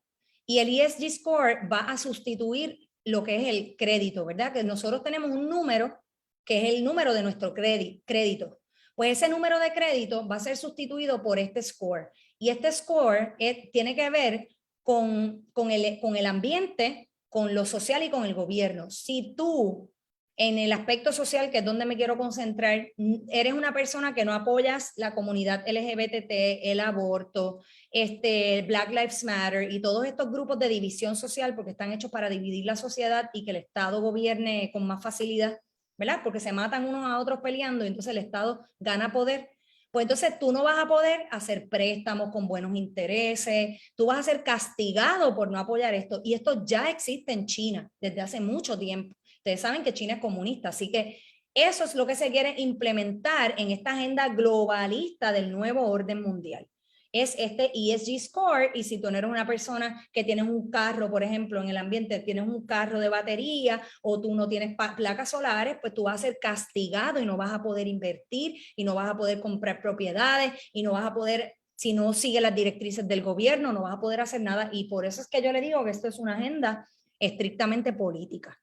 y el ESG Score va a sustituir lo que es el crédito, ¿verdad? Que nosotros tenemos un número que es el número de nuestro crédito. Pues ese número de crédito va a ser sustituido por este score. Y este score tiene que ver con el ambiente, con lo social y con el gobierno. Si tú, en el aspecto social, que es donde me quiero concentrar, eres una persona que no apoyas la comunidad LGBT, el aborto, Black Lives Matter y todos estos grupos de división social, porque están hechos para dividir la sociedad y que el Estado gobierne con más facilidad, ¿verdad? Porque se matan unos a otros peleando y entonces el Estado gana poder. Pues entonces tú no vas a poder hacer préstamos con buenos intereses, tú vas a ser castigado por no apoyar esto. Y esto ya existe en China desde hace mucho tiempo. Ustedes saben que China es comunista, así que eso es lo que se quiere implementar en esta agenda globalista del nuevo orden mundial. Es este ESG Score, y si tú no eres una persona que tienes un carro, por ejemplo, en el ambiente, tienes un carro de batería o tú no tienes placas solares, pues tú vas a ser castigado y no vas a poder invertir y no vas a poder comprar propiedades y no vas a poder, si no sigues las directrices del gobierno, no vas a poder hacer nada. Y por eso es que yo le digo que esto es una agenda estrictamente política.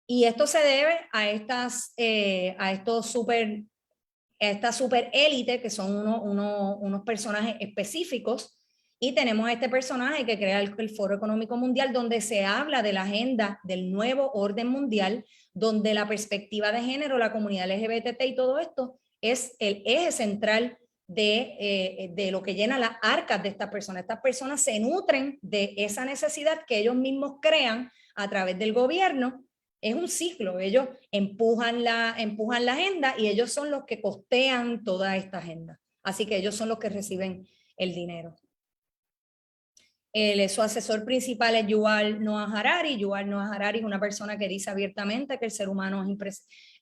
Y esto se debe a esta super élite, que son unos personajes específicos, y tenemos este personaje que crea el Foro Económico Mundial, donde se habla de la agenda del nuevo orden mundial, donde la perspectiva de género, la comunidad LGBT y todo esto es el eje central de lo que llena las arcas de estas personas. Estas personas se nutren de esa necesidad que ellos mismos crean a través del gobierno. Es un ciclo, ellos empujan la agenda y ellos son los que costean toda esta agenda. Así que ellos son los que reciben el dinero. Su asesor principal es Yuval Noah Harari. Yuval Noah Harari es una persona que dice abiertamente que el ser humano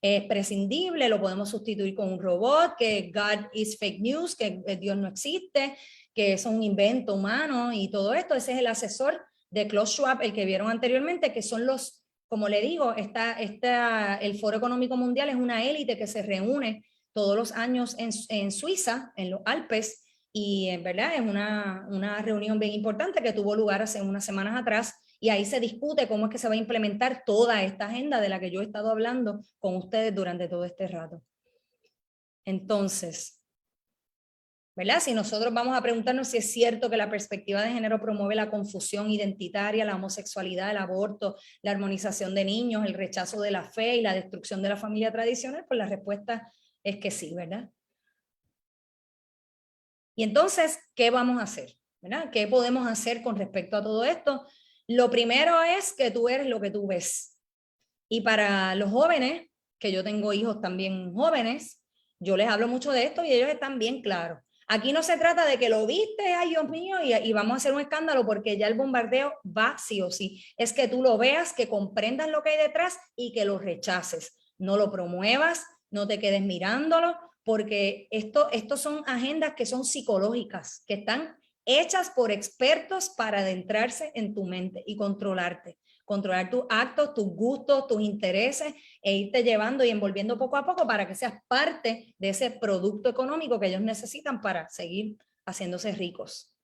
es prescindible, lo podemos sustituir con un robot, que God is fake news, que Dios no existe, que es un invento humano y todo esto. Ese es el asesor de Klaus Schwab, el que vieron anteriormente, que son los... Como le digo, el Foro Económico Mundial es una élite que se reúne todos los años en Suiza, en los Alpes, y en verdad es una reunión bien importante que tuvo lugar hace unas semanas atrás, y ahí se discute cómo es que se va a implementar toda esta agenda de la que yo he estado hablando con ustedes durante todo este rato. Entonces, ¿verdad? Si nosotros vamos a preguntarnos si es cierto que la perspectiva de género promueve la confusión identitaria, la homosexualidad, el aborto, la armonización de niños, el rechazo de la fe y la destrucción de la familia tradicional, pues la respuesta es que sí, ¿verdad? Y entonces, ¿qué vamos a hacer? ¿Verdad? ¿Qué podemos hacer con respecto a todo esto? Lo primero es que tú eres lo que tú ves. Y para los jóvenes, que yo tengo hijos también jóvenes, yo les hablo mucho de esto y ellos están bien claros. Aquí no se trata de que lo viste, ay Dios mío, y vamos a hacer un escándalo porque ya el bombardeo va sí o sí. Es que tú lo veas, que comprendas lo que hay detrás y que lo rechaces. No lo promuevas, no te quedes mirándolo, porque estos son agendas que son psicológicas, que están hechas por expertos para adentrarse en tu mente y controlarte. Controlar tus actos, tus gustos, tus intereses e irte llevando y envolviendo poco a poco para que seas parte de ese producto económico que ellos necesitan para seguir haciéndose ricos.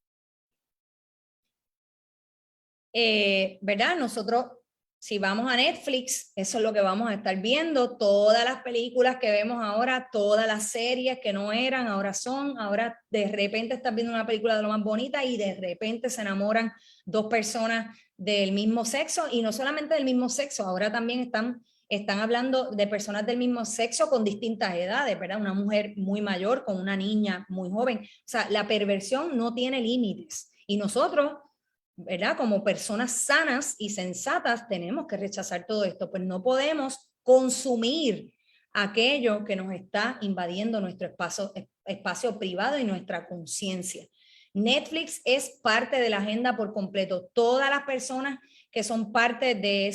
¿Verdad? Nosotros, si vamos a Netflix, eso es lo que vamos a estar viendo. Todas las películas que vemos ahora, todas las series que no eran, ahora son. Ahora de repente estás viendo una película de lo más bonita y de repente se enamoran dos personas del mismo sexo, y no solamente del mismo sexo, ahora también están hablando de personas del mismo sexo con distintas edades, ¿verdad? Una mujer muy mayor con una niña muy joven. O sea, la perversión no tiene límites y nosotros, ¿verdad? Como personas sanas y sensatas tenemos que rechazar todo esto, pues no podemos consumir aquello que nos está invadiendo nuestro espacio privado y nuestra conciencia. Netflix es parte de la agenda por completo. Todas las personas que son parte de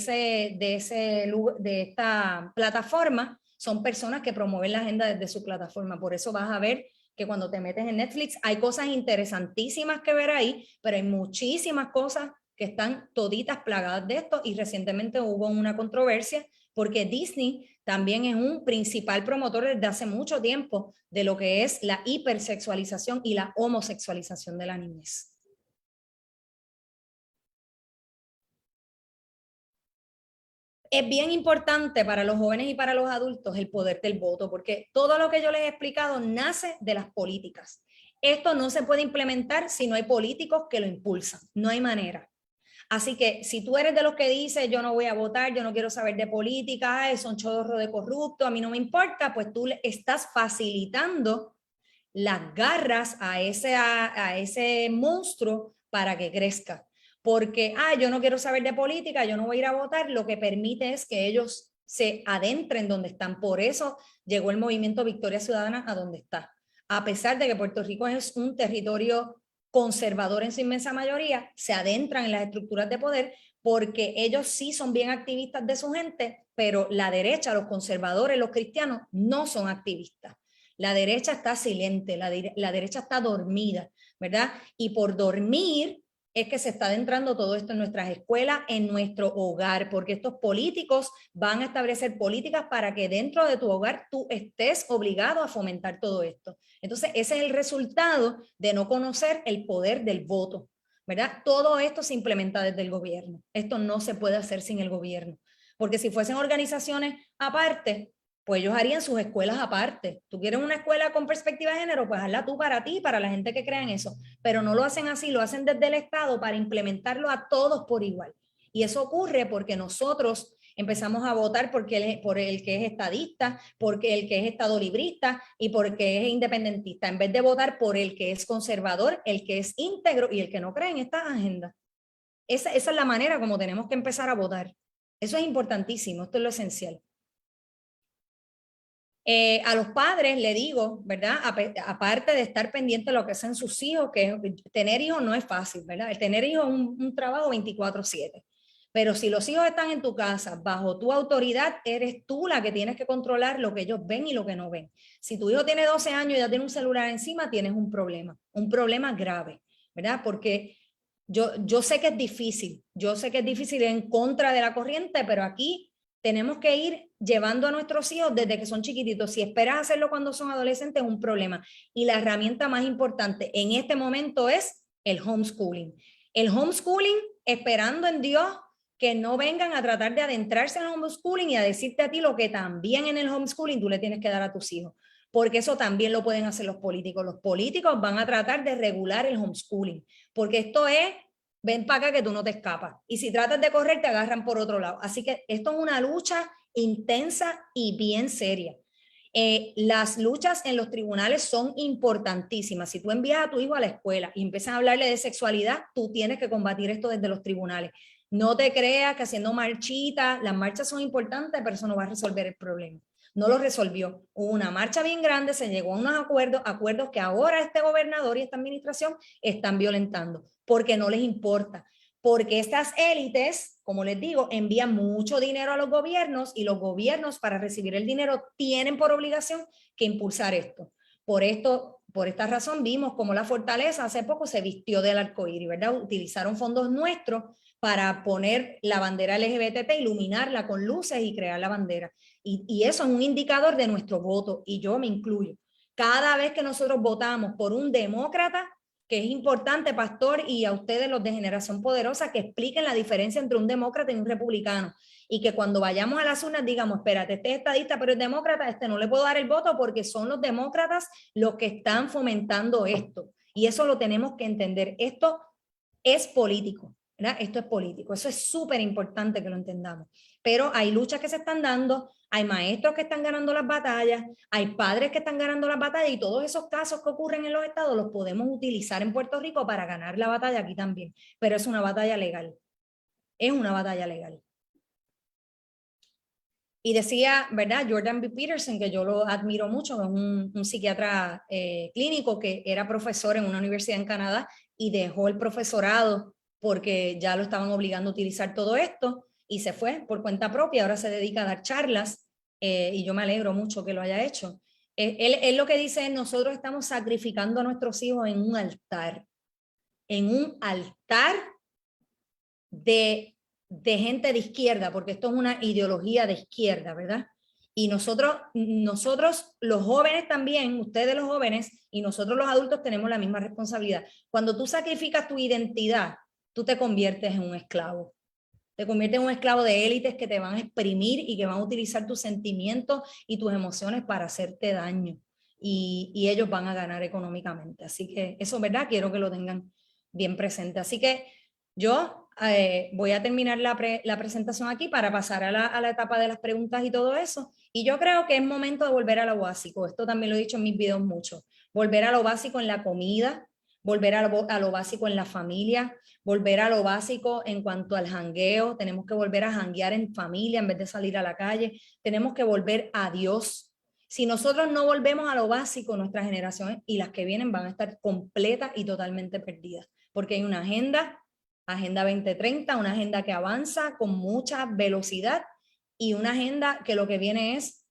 esta plataforma son personas que promueven la agenda desde su plataforma. Por eso vas a ver que cuando te metes en Netflix hay cosas interesantísimas que ver ahí, pero hay muchísimas cosas que están toditas plagadas de esto, y recientemente hubo una controversia porque Disney también es un principal promotor desde hace mucho tiempo de lo que es la hipersexualización y la homosexualización de la niñez. Es bien importante para los jóvenes y para los adultos el poder del voto, porque todo lo que yo les he explicado nace de las políticas. Esto no se puede implementar si no hay políticos que lo impulsan, no hay manera. Así que si tú eres de los que dice yo no voy a votar, yo no quiero saber de política, son chorro de corrupto, a mí no me importa, pues tú le estás facilitando las garras a ese monstruo para que crezca. Porque, yo no quiero saber de política, yo no voy a ir a votar, lo que permite es que ellos se adentren donde están. Por eso llegó el movimiento Victoria Ciudadana a donde está. A pesar de que Puerto Rico es un territorio conservador en su inmensa mayoría, se adentran en las estructuras de poder porque ellos sí son bien activistas de su gente, pero la derecha, los conservadores, los cristianos, no son activistas. La derecha está silente, la derecha está dormida, ¿verdad? Y por dormir es que se está adentrando todo esto en nuestras escuelas, en nuestro hogar, porque estos políticos van a establecer políticas para que dentro de tu hogar tú estés obligado a fomentar todo esto. Entonces, ese es el resultado de no conocer el poder del voto, ¿verdad? Todo esto se implementa desde el gobierno. Esto no se puede hacer sin el gobierno, porque si fuesen organizaciones aparte, pues ellos harían sus escuelas aparte. Tú quieres una escuela con perspectiva de género, pues hazla tú para ti, para la gente que crea en eso. Pero no lo hacen así, lo hacen desde el Estado para implementarlo a todos por igual. Y eso ocurre porque nosotros empezamos a votar por el que es estadista, porque el que es estadolibrista y porque es independentista, en vez de votar por el que es conservador, el que es íntegro y el que no cree en estas agendas. Esa es la manera como tenemos que empezar a votar. Eso es importantísimo, esto es lo esencial. A los padres le digo, ¿verdad? Aparte de estar pendiente de lo que hacen sus hijos, que tener hijos no es fácil, ¿verdad? El tener hijos es un trabajo 24/7. Pero si los hijos están en tu casa, bajo tu autoridad, eres tú la que tienes que controlar lo que ellos ven y lo que no ven. Si tu hijo tiene 12 años y ya tiene un celular encima, tienes un problema grave, ¿verdad? Porque yo sé que es difícil, en contra de la corriente, pero aquí tenemos que ir llevando a nuestros hijos desde que son chiquititos. Si esperas hacerlo cuando son adolescentes, es un problema. Y la herramienta más importante en este momento es el homeschooling. El homeschooling, esperando en Dios que no vengan a tratar de adentrarse en el homeschooling y a decirte a ti lo que también en el homeschooling tú le tienes que dar a tus hijos. Porque eso también lo pueden hacer los políticos. Los políticos van a tratar de regular el homeschooling. Porque esto es, ven para acá que tú no te escapas. Y si tratas de correr, te agarran por otro lado. Así que esto es una lucha intensa y bien seria. Las luchas en los tribunales son importantísimas. Si tú envías a tu hijo a la escuela y empiezas a hablarle de sexualidad, tú tienes que combatir esto desde los tribunales. No te creas que haciendo marchitas, las marchas son importantes, pero eso no va a resolver el problema. No lo resolvió. Hubo una marcha bien grande, se llegó a unos acuerdos que ahora este gobernador y esta administración están violentando, porque no les importa. Porque estas élites, como les digo, envían mucho dinero a los gobiernos y los gobiernos para recibir el dinero tienen por obligación que impulsar esto. Por esta razón vimos como la Fortaleza hace poco se vistió del arcoíris, ¿verdad? Utilizaron fondos nuestros para poner la bandera LGBT, iluminarla con luces y crear la bandera. Y eso es un indicador de nuestro voto, y yo me incluyo. Cada vez que nosotros votamos por un demócrata, que es importante, pastor, y a ustedes los de Generación Poderosa, que expliquen la diferencia entre un demócrata y un republicano, y que cuando vayamos a las urnas digamos, espérate, este es estadista, pero es demócrata, no le puedo dar el voto porque son los demócratas los que están fomentando esto. Y eso lo tenemos que entender. Esto es político, ¿verdad? Esto es político. Eso es súper importante que lo entendamos. Pero hay luchas que se están dando, hay maestros que están ganando las batallas, hay padres que están ganando las batallas, y todos esos casos que ocurren en los estados los podemos utilizar en Puerto Rico para ganar la batalla aquí también. Pero es una batalla legal. Es una batalla legal. Y decía, ¿verdad? Jordan B. Peterson, que yo lo admiro mucho, es un psiquiatra clínico que era profesor en una universidad en Canadá y dejó el profesorado porque ya lo estaban obligando a utilizar todo esto y se fue por cuenta propia. Ahora se dedica a dar charlas y yo me alegro mucho que lo haya hecho. Él lo que dice es, nosotros estamos sacrificando a nuestros hijos en un altar de gente de izquierda, porque esto es una ideología de izquierda, ¿verdad? Y nosotros los jóvenes también, ustedes los jóvenes y nosotros los adultos tenemos la misma responsabilidad. Cuando tú sacrificas tu identidad, tú te conviertes en un esclavo. Te conviertes en un esclavo de élites que te van a exprimir y que van a utilizar tus sentimientos y tus emociones para hacerte daño. Y ellos van a ganar económicamente. Así que eso, ¿verdad? Quiero que lo tengan bien presente. Así que yo voy a terminar la presentación aquí para pasar a la etapa de las preguntas y todo eso. Y yo creo que es momento de volver a lo básico. Esto también lo he dicho en mis videos mucho. Volver a lo básico en la comida, volver a lo básico en la familia, volver a lo básico en cuanto al jangueo. Tenemos que volver a janguear en familia en vez de salir a la calle. Tenemos que volver a Dios. Si nosotros no volvemos a lo básico, nuestras generaciones y las que vienen van a estar completas y totalmente perdidas. Porque hay una Agenda 2030, una agenda que avanza con mucha velocidad y una agenda que lo que viene es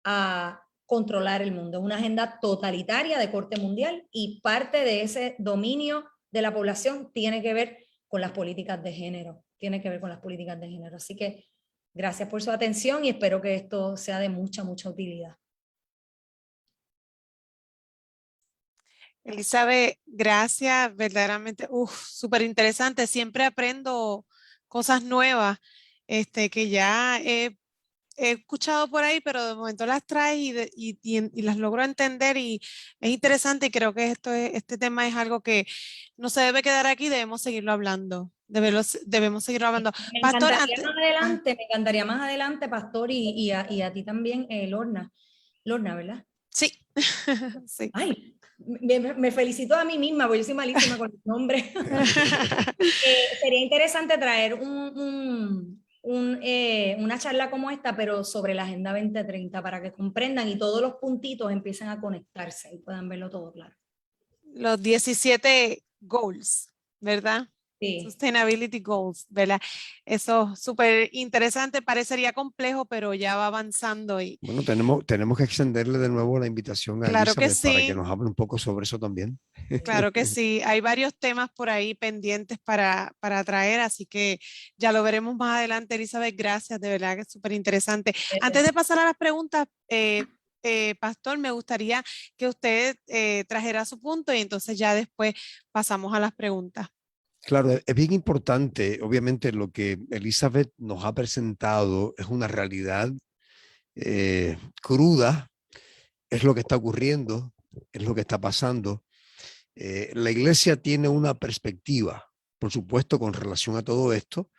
a controlar el mundo, una agenda totalitaria de corte mundial, y parte de ese dominio de la población tiene que ver con las políticas de género, Así que gracias por su atención y espero que esto sea de mucha utilidad.
Elizabeth, gracias, verdaderamente, súper interesante. Siempre aprendo cosas nuevas, que ya he escuchado por ahí, pero de momento las traes y las logro entender, y es interesante, y creo que este tema es algo que no se debe quedar aquí, debemos seguirlo hablando. Debemos seguirlo hablando. Pastor,
Me encantaría más adelante, Pastor, y a ti también, Lorna, ¿verdad?
Sí. Sí.
Ay, me felicito a mí misma porque yo soy malísima con los nombres. Sería interesante traer una charla como esta, pero sobre la Agenda 2030, para que comprendan y todos los puntitos empiecen a conectarse y puedan verlo todo claro.
Los 17 goals, ¿verdad?
Sí.
Sustainability Goals, ¿verdad? Eso súper interesante, parecería complejo, pero ya va avanzando. Y
bueno, tenemos que extenderle de nuevo la invitación a
claro
Elizabeth
que sí,
para que nos hable un poco sobre eso también.
Claro que sí, hay varios temas por ahí pendientes para traer, así que ya lo veremos más adelante. Elizabeth, gracias, de verdad que es súper interesante. Antes de pasar a las preguntas, Pastor, me gustaría que usted trajera su punto y entonces ya después pasamos a las preguntas.
Claro, es bien importante. Obviamente lo que Elizabeth nos ha presentado es una realidad cruda, es lo que está ocurriendo, es lo que está pasando. La iglesia tiene una perspectiva, por supuesto, con relación a todo esto.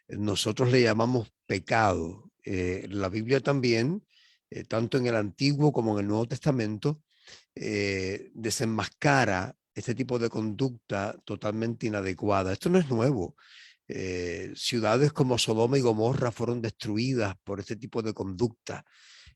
Nosotros le llamamos pecado. La Biblia también, tanto en el Antiguo como en el Nuevo Testamento, desenmascara este tipo de conducta totalmente inadecuada. Esto no es nuevo. Ciudades como Sodoma y Gomorra fueron destruidas por este tipo de conducta.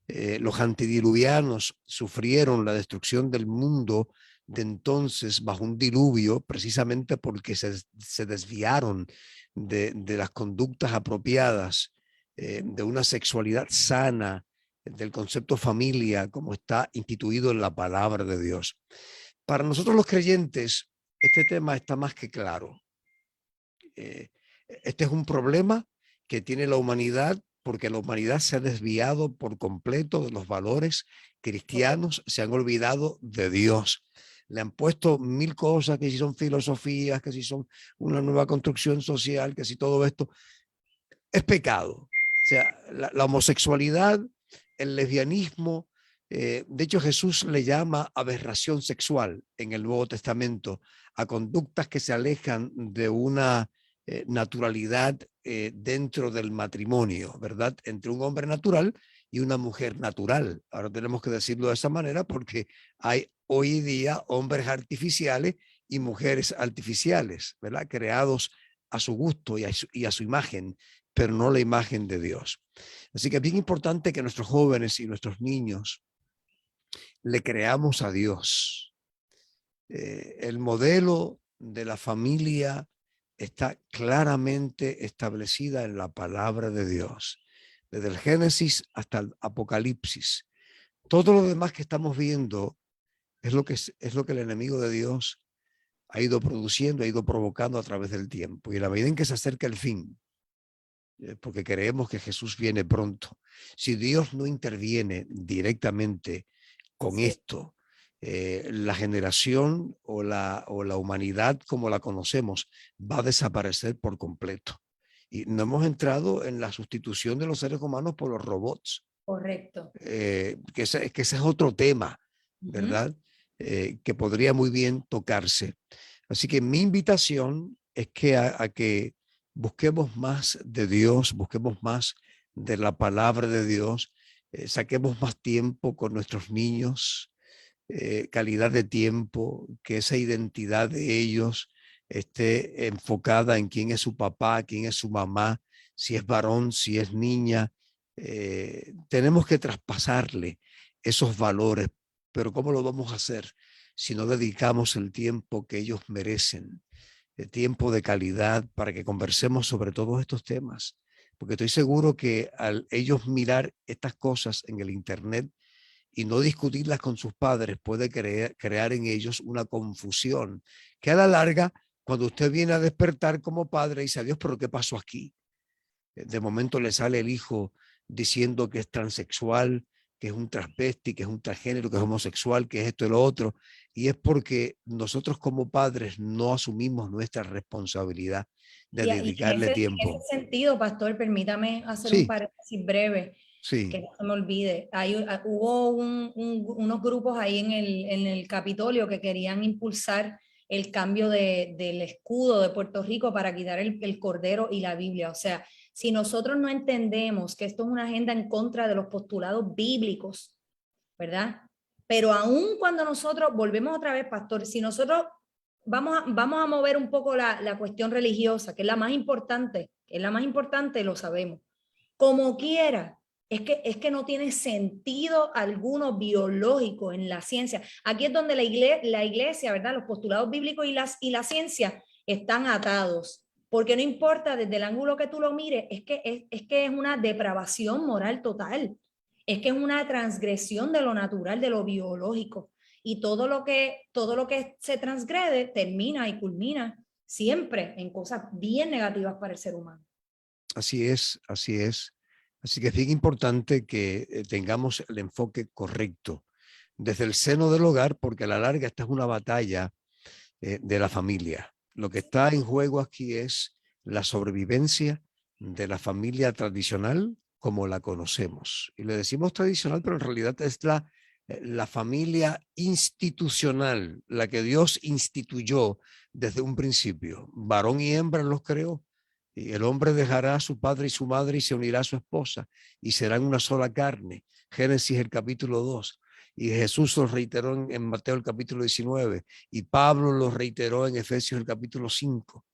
Los antediluvianos sufrieron la destrucción del mundo de entonces bajo un diluvio, precisamente porque se desviaron de las conductas apropiadas, de una sexualidad sana, del concepto familia como está instituido en la palabra de Dios. Para nosotros los creyentes, este tema está más que claro. Este es un problema que tiene la humanidad porque la humanidad se ha desviado por completo de los valores cristianos, se han olvidado de Dios. Le han puesto mil cosas, que si son filosofías, que si son una nueva construcción social, que si todo esto es pecado. O sea, la homosexualidad, el lesbianismo, de hecho Jesús le llama aberración sexual en el Nuevo Testamento a conductas que se alejan de una naturalidad dentro del matrimonio, ¿verdad? Entre un hombre natural y una mujer natural. Ahora tenemos que decirlo de esa manera porque hay hoy día hombres artificiales y mujeres artificiales, ¿verdad? Creados a su gusto y a su imagen, pero no la imagen de Dios. Así que es bien importante que nuestros jóvenes y nuestros niños le creamos a Dios. El modelo de la familia está claramente establecida en la palabra de Dios, desde el Génesis hasta el Apocalipsis. Todo lo demás que estamos viendo es lo que el enemigo de Dios ha ido produciendo, ha ido provocando a través del tiempo. Y a la medida en que se acerca el fin, porque creemos que Jesús viene pronto, si Dios no interviene directamente con esto, la generación o la humanidad como la conocemos va a desaparecer por completo. Y no hemos entrado en la sustitución de los seres humanos por los robots.
Correcto.
Que ese es otro tema, ¿verdad? Que podría muy bien tocarse. Así que mi invitación es que a que busquemos más de Dios, busquemos más de la palabra de Dios, saquemos más tiempo con nuestros niños, calidad de tiempo, que esa identidad de ellos esté enfocada en quién es su papá, quién es su mamá, si es varón, si es niña. Tenemos que traspasarle esos valores, pero ¿cómo lo vamos a hacer si no dedicamos el tiempo que ellos merecen? El tiempo de calidad para que conversemos sobre todos estos temas, porque estoy seguro que al ellos mirar estas cosas en el internet y no discutirlas con sus padres puede crear en ellos una confusión que a la larga, cuando usted viene a despertar como padre y dice, Dios, pero ¿qué pasó aquí? De momento le sale el hijo diciendo que es transexual, que es un transvesti, que es un transgénero, que es homosexual, que es esto y lo otro. Y es porque nosotros como padres no asumimos nuestra responsabilidad de dedicarle tiempo.
En ese sentido, pastor, permítame hacer un paréntesis breve, que no se me olvide. Hubo unos grupos ahí en el Capitolio que querían impulsar el cambio del escudo de Puerto Rico para quitar el cordero y la Biblia. O sea, si nosotros no entendemos que esto es una agenda en contra de los postulados bíblicos, ¿verdad? Pero aún cuando nosotros, volvemos otra vez, pastor, si nosotros vamos a mover un poco la cuestión religiosa, que es la más importante, lo sabemos. Como quiera, es que no tiene sentido alguno biológico en la ciencia. Aquí es donde la iglesia, ¿verdad? Los postulados bíblicos y la ciencia están atados. Porque no importa desde el ángulo que tú lo mires, es que es una depravación moral total. Es que es una transgresión de lo natural, de lo biológico. Y todo lo que se transgrede termina y culmina siempre en cosas bien negativas para el ser humano.
Así es, así es. Así que es bien importante que tengamos el enfoque correcto desde el seno del hogar, porque a la larga esta es una batalla de la familia. Lo que está en juego aquí es la sobrevivencia de la familia tradicional como la conocemos. Y le decimos tradicional, pero en realidad es la familia institucional, la que Dios instituyó desde un principio. Varón y hembra los creó. Y el hombre dejará a su padre y su madre y se unirá a su esposa y serán una sola carne. Génesis el capítulo 2. Y Jesús lo reiteró en Mateo el capítulo 19 y Pablo lo reiteró en Efesios el capítulo 5.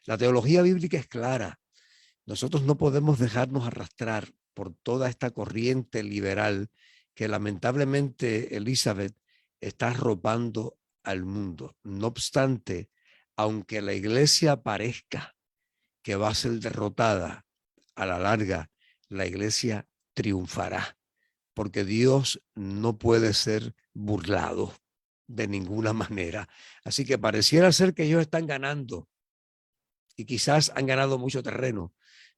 La teología bíblica es clara. Nosotros no podemos dejarnos arrastrar por toda esta corriente liberal que lamentablemente, Elizabeth, está arropando al mundo. No obstante, aunque la iglesia parezca que va a ser derrotada, a la larga la iglesia triunfará, porque Dios no puede ser burlado de ninguna manera. Así que pareciera ser que ellos están ganando y quizás han ganado mucho terreno,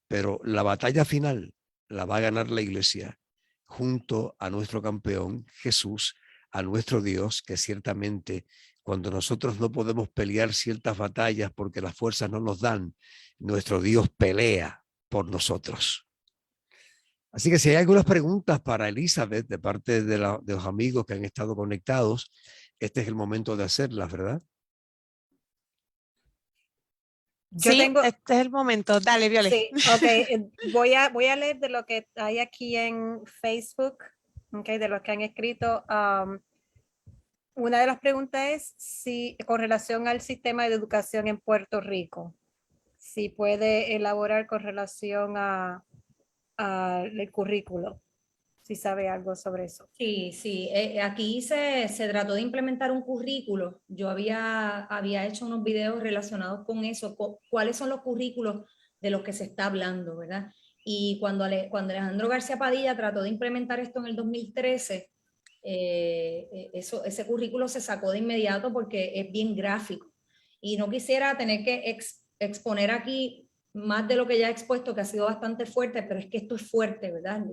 pero la batalla final la va a ganar la iglesia junto a nuestro campeón Jesús, a nuestro Dios, que ciertamente cuando nosotros no podemos pelear ciertas batallas porque las fuerzas no nos dan, nuestro Dios pelea por nosotros. Así que si hay algunas preguntas para Elizabeth de parte de los amigos que han estado conectados, este es el momento de hacerlas, ¿verdad?
Yo
Sí,
tengo,
este es el momento. Dale, Violet.
sí, ok, voy a leer de lo que hay aquí en Facebook, okay, de lo que han escrito. Una de las preguntas es si con relación al sistema de educación en Puerto Rico, si puede elaborar con relación al currículo, si sabe algo sobre eso.
Sí, sí. Aquí se trató de implementar un currículo. Yo había hecho unos videos relacionados con eso, cuáles son los currículos de los que se está hablando, ¿verdad? Y cuando Alejandro García Padilla trató de implementar esto en el 2013, ese currículo se sacó de inmediato porque es bien gráfico. Y no quisiera tener que exponer aquí más de lo que ya he expuesto, que ha sido bastante fuerte, pero es que esto es fuerte, ¿verdad?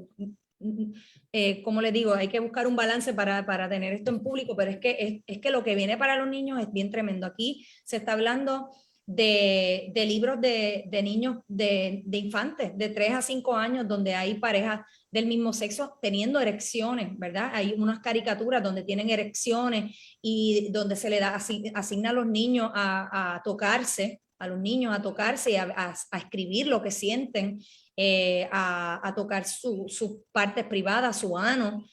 Como les digo, hay que buscar un balance para tener esto en público, pero es que lo que viene para los niños es bien tremendo. Aquí se está hablando de libros de niños, de infantes, de 3 a 5 años, donde hay parejas del mismo sexo teniendo erecciones, ¿verdad? Hay unas caricaturas donde tienen erecciones y donde se le asigna a los niños a tocarse, a los niños a tocarse y a escribir lo que sienten, a tocar sus partes privadas, su ano.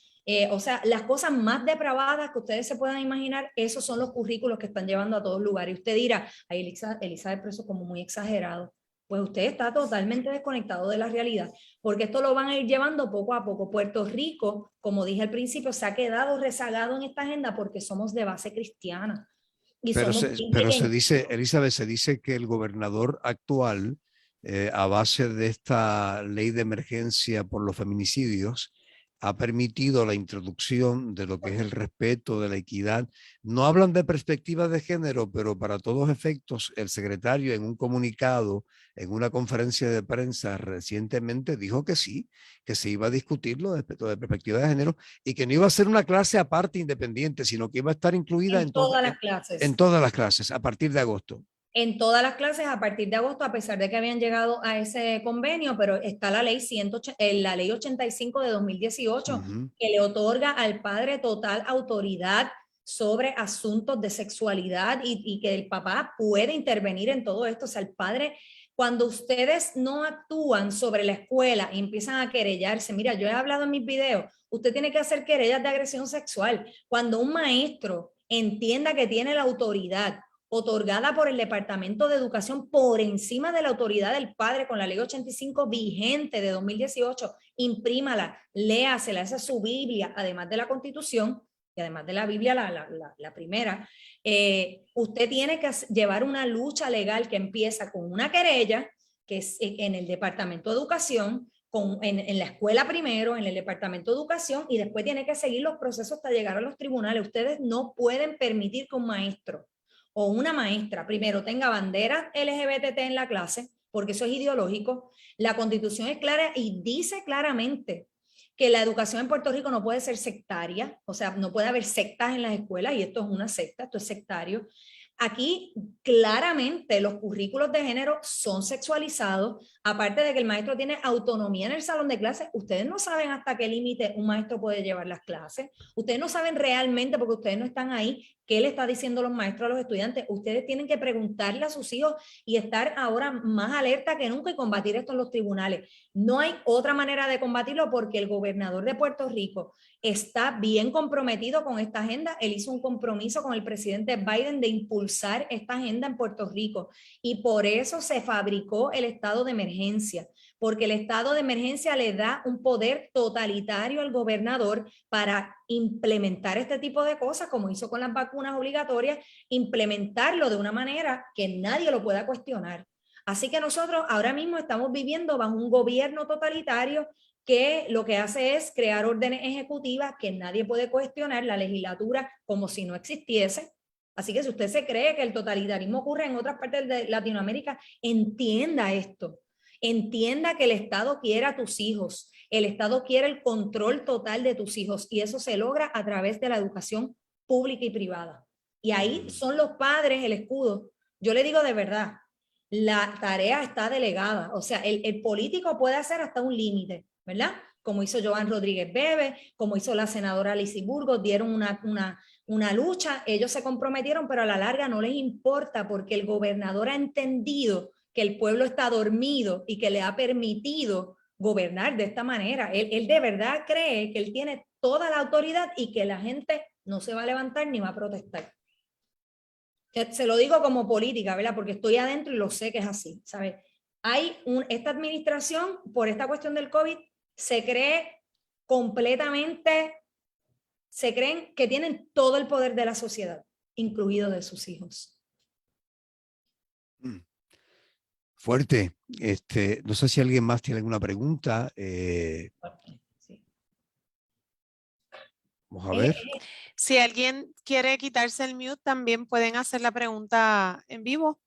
O sea, las cosas más depravadas que ustedes se puedan imaginar, esos son los currículos que están llevando a todos lugares. Y usted dirá, ay, Elizabeth, pero eso es como muy exagerado. Pues usted está totalmente desconectado de la realidad, porque esto lo van a ir llevando poco a poco. Puerto Rico, como dije al principio, se ha quedado rezagado en esta agenda porque somos de base cristiana. Y
Pero
somos
se dice, Elizabeth, se dice que el gobernador actual, a base de esta ley de emergencia por los feminicidios, ha permitido la introducción de lo que es el respeto, de la equidad. No hablan de perspectiva de género, pero para todos efectos, el secretario en un comunicado, en una conferencia de prensa recientemente, dijo que sí, que se iba a discutir lo de perspectiva de género y que no iba a ser una clase aparte independiente, sino que iba a estar incluida
en todas las clases.
En todas las clases a partir de agosto.
En todas las clases a partir de agosto, a pesar de que habían llegado a ese convenio, pero está la ley 85 de 2018, que le otorga al padre total autoridad sobre asuntos de sexualidad y que el papá puede intervenir en todo esto. O sea, el padre, cuando ustedes no actúan sobre la escuela y empiezan a querellarse, mira, yo he hablado en mis videos, usted tiene que hacer querellas de agresión sexual. Cuando un maestro entienda que tiene la autoridad otorgada por el Departamento de Educación por encima de la autoridad del padre con la ley 85 vigente de 2018, imprímala, léasela, esa es su Biblia, además de la Constitución y además de la Biblia, la primera. Usted tiene que llevar una lucha legal que empieza con una querella, que es en el Departamento de Educación, en la escuela primero, en el Departamento de Educación, y después tiene que seguir los procesos hasta llegar a los tribunales. Ustedes no pueden permitir que un maestro o una maestra, primero, tenga bandera LGBT en la clase, porque eso es ideológico. La Constitución es clara y dice claramente que la educación en Puerto Rico no puede ser sectaria, o sea, no puede haber sectas en las escuelas, y esto es una secta, esto es sectario. Aquí claramente los currículos de género son sexualizados, aparte de que el maestro tiene autonomía en el salón de clases. Ustedes no saben hasta qué límite un maestro puede llevar las clases, ustedes no saben realmente, porque ustedes no están ahí, qué le está diciendo los maestros a los estudiantes. Ustedes tienen que preguntarle a sus hijos y estar ahora más alerta que nunca y combatir esto en los tribunales. No hay otra manera de combatirlo, porque el gobernador de Puerto Rico está bien comprometido con esta agenda. Él hizo un compromiso con el presidente Biden de impulsar esta agenda en Puerto Rico y por eso se fabricó el estado de emergencia, porque el estado de emergencia le da un poder totalitario al gobernador para implementar este tipo de cosas, como hizo con las vacunas obligatorias, implementarlo de una manera que nadie lo pueda cuestionar. Así que nosotros ahora mismo estamos viviendo bajo un gobierno totalitario que lo que hace es crear órdenes ejecutivas que nadie puede cuestionar, la legislatura como si no existiese. Así que si usted se cree que el totalitarismo ocurre en otras partes de Latinoamérica, entienda esto. Entienda que el Estado quiere a tus hijos, el Estado quiere el control total de tus hijos y eso se logra a través de la educación pública y privada. Y ahí son los padres el escudo. Yo le digo de verdad, la tarea está delegada. O sea, el político puede hacer hasta un límite, ¿verdad? Como hizo Joan Rodríguez Bebe, como hizo la senadora Lizy Burgos, dieron una lucha, ellos se comprometieron, pero a la larga no les importa porque el gobernador ha entendido que el pueblo está dormido y que le ha permitido gobernar de esta manera. Él de verdad cree que él tiene toda la autoridad y que la gente no se va a levantar ni va a protestar. Se lo digo como política, ¿verdad? Porque estoy adentro y lo sé que es así, ¿sabes? Esta administración, por esta cuestión del COVID, se creen que tienen todo el poder de la sociedad, incluido de sus hijos.
Fuerte. No sé si alguien más tiene alguna pregunta.
Sí.
Vamos a ver.
Si alguien quiere quitarse el mute, también pueden hacer la pregunta en vivo.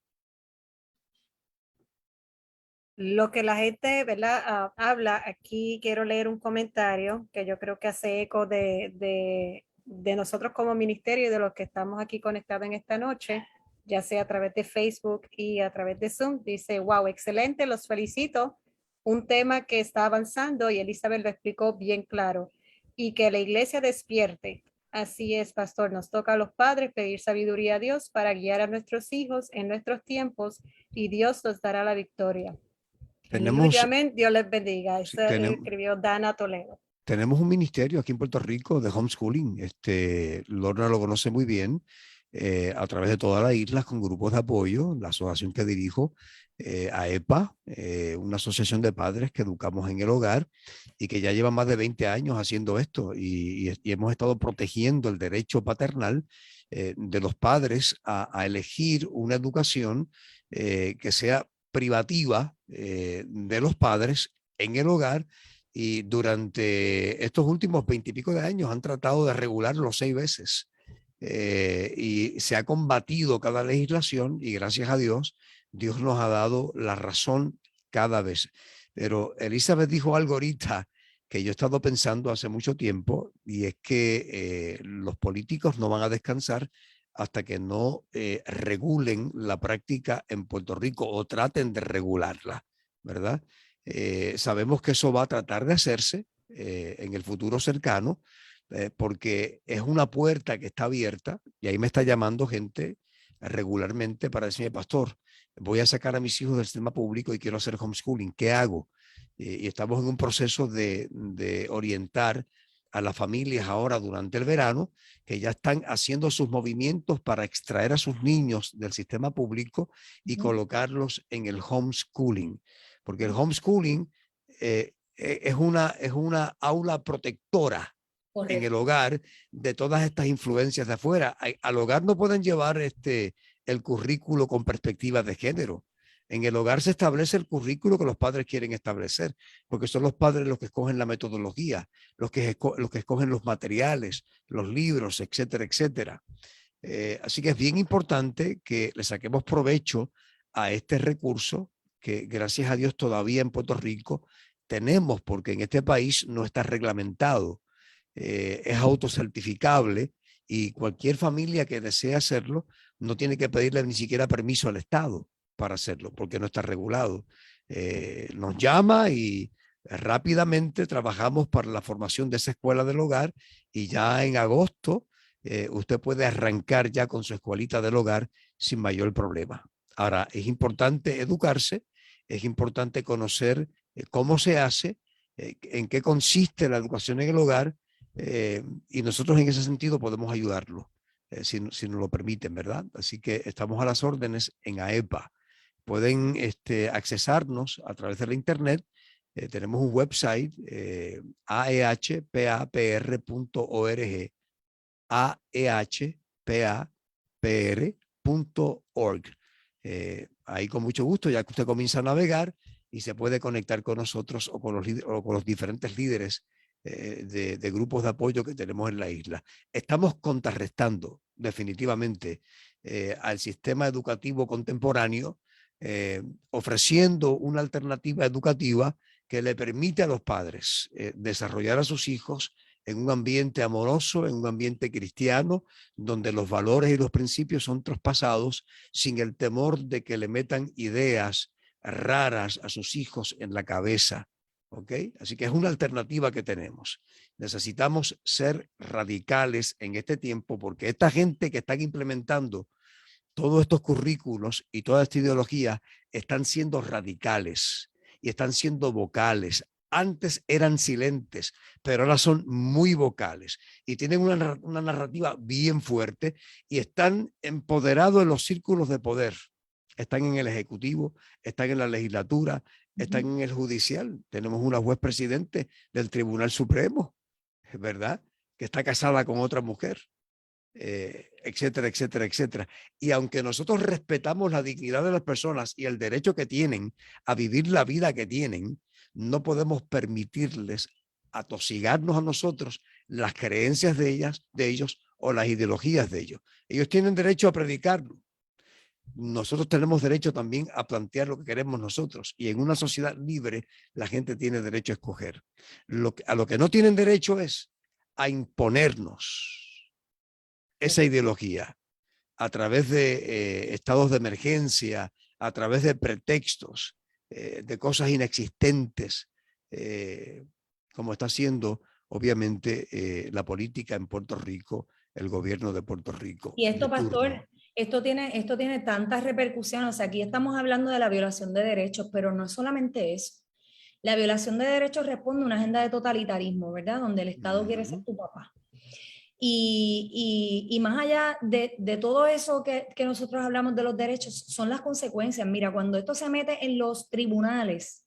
Lo que la gente, ¿verdad? Habla, aquí quiero leer un comentario que yo creo que hace eco de nosotros como ministerio y de los que estamos aquí conectados en esta noche, ya sea a través de Facebook y a través de Zoom. Dice, wow, excelente, los felicito. Un tema que está avanzando y Elizabeth lo explicó bien claro. Y que la iglesia despierte. Así es, pastor, nos toca a los padres pedir sabiduría a Dios para guiar a nuestros hijos en nuestros tiempos y Dios nos dará la victoria. Dios les bendiga. Eso escribió Dana Toledo.
Tenemos un ministerio aquí en Puerto Rico de homeschooling. Lorna lo conoce muy bien, a través de todas las islas con grupos de apoyo, la asociación que dirijo, AEPA, una asociación de padres que educamos en el hogar y que ya lleva más de 20 años haciendo esto y hemos estado protegiendo el derecho paternal de los padres a elegir una educación que sea privativa de los padres en el hogar, y durante estos últimos 20 y pico de años han tratado de regularlo 6 veces y se ha combatido cada legislación y gracias a Dios, Dios nos ha dado la razón cada vez. Pero Elizabeth dijo algo ahorita que yo he estado pensando hace mucho tiempo y es que los políticos no van a descansar hasta que no regulen la práctica en Puerto Rico o traten de regularla, ¿verdad? Sabemos que eso va a tratar de hacerse en el futuro cercano, porque es una puerta que está abierta y ahí me está llamando gente regularmente para decirme, pastor, voy a sacar a mis hijos del sistema público y quiero hacer homeschooling, ¿qué hago? Y estamos en un proceso de orientar a las familias ahora durante el verano, que ya están haciendo sus movimientos para extraer a sus niños del sistema público y colocarlos en el homeschooling. Porque el homeschooling es una aula protectora. Correcto. En el hogar de todas estas influencias de afuera. Al hogar no pueden llevar el currículo con perspectiva de género. En el hogar se establece el currículo que los padres quieren establecer, porque son los padres los que escogen la metodología, los que escogen los materiales, los libros, etcétera, etcétera. Así que es bien importante que le saquemos provecho a este recurso que gracias a Dios todavía en Puerto Rico tenemos, porque en este país no está reglamentado, es autocertificable y cualquier familia que desee hacerlo no tiene que pedirle ni siquiera permiso al Estado para hacerlo, porque no está regulado. Nos llama y rápidamente trabajamos para la formación de esa escuela del hogar y ya en agosto usted puede arrancar ya con su escuelita del hogar sin mayor problema. Ahora, es importante educarse, es importante conocer cómo se hace, en qué consiste la educación en el hogar Y nosotros en ese sentido podemos ayudarlo, si nos lo permiten, ¿verdad? Así que estamos a las órdenes en AEPA. Pueden accesarnos a través de la internet. Tenemos un website, aehpapr.org, aehpapr.org. Ahí con mucho gusto, ya que usted comienza a navegar y se puede conectar con nosotros o con los diferentes líderes de grupos de apoyo que tenemos en la isla. Estamos contrarrestando definitivamente al sistema educativo contemporáneo, ofreciendo una alternativa educativa que le permite a los padres desarrollar a sus hijos en un ambiente amoroso, en un ambiente cristiano, donde los valores y los principios son traspasados sin el temor de que le metan ideas raras a sus hijos en la cabeza. ¿Okay? Así que es una alternativa que tenemos. Necesitamos ser radicales en este tiempo, porque esta gente que están implementando todos estos currículos y toda esta ideología están siendo radicales y están siendo vocales. Antes eran silentes, pero ahora son muy vocales y tienen una narrativa bien fuerte y están empoderados en los círculos de poder. Están en el Ejecutivo, están en la legislatura, están en el judicial. Tenemos una juez presidente del Tribunal Supremo, ¿verdad? Que está casada con otra mujer, etcétera, etcétera, etcétera. Y aunque nosotros respetamos la dignidad de las personas y el derecho que tienen a vivir la vida que tienen, no podemos permitirles atosigarnos a nosotros las creencias de ellos o las ideologías de ellos. Ellos tienen derecho a predicarlo. Nosotros tenemos derecho también a plantear lo que queremos nosotros, y en una sociedad libre la gente tiene derecho a escoger. A lo que no tienen derecho es a imponernos esa ideología a través de estados de emergencia, a través de pretextos, de cosas inexistentes, como está haciendo obviamente la política en Puerto Rico, el gobierno de Puerto Rico.
Y esto, pastor, esto tiene tantas repercusiones. O sea, aquí estamos hablando de la violación de derechos, pero no es solamente eso. La violación de derechos responde a una agenda de totalitarismo, ¿verdad? Donde el Estado quiere ser tu papá. Y más allá de todo eso que nosotros hablamos de los derechos, son las consecuencias. Mira, cuando esto se mete en los tribunales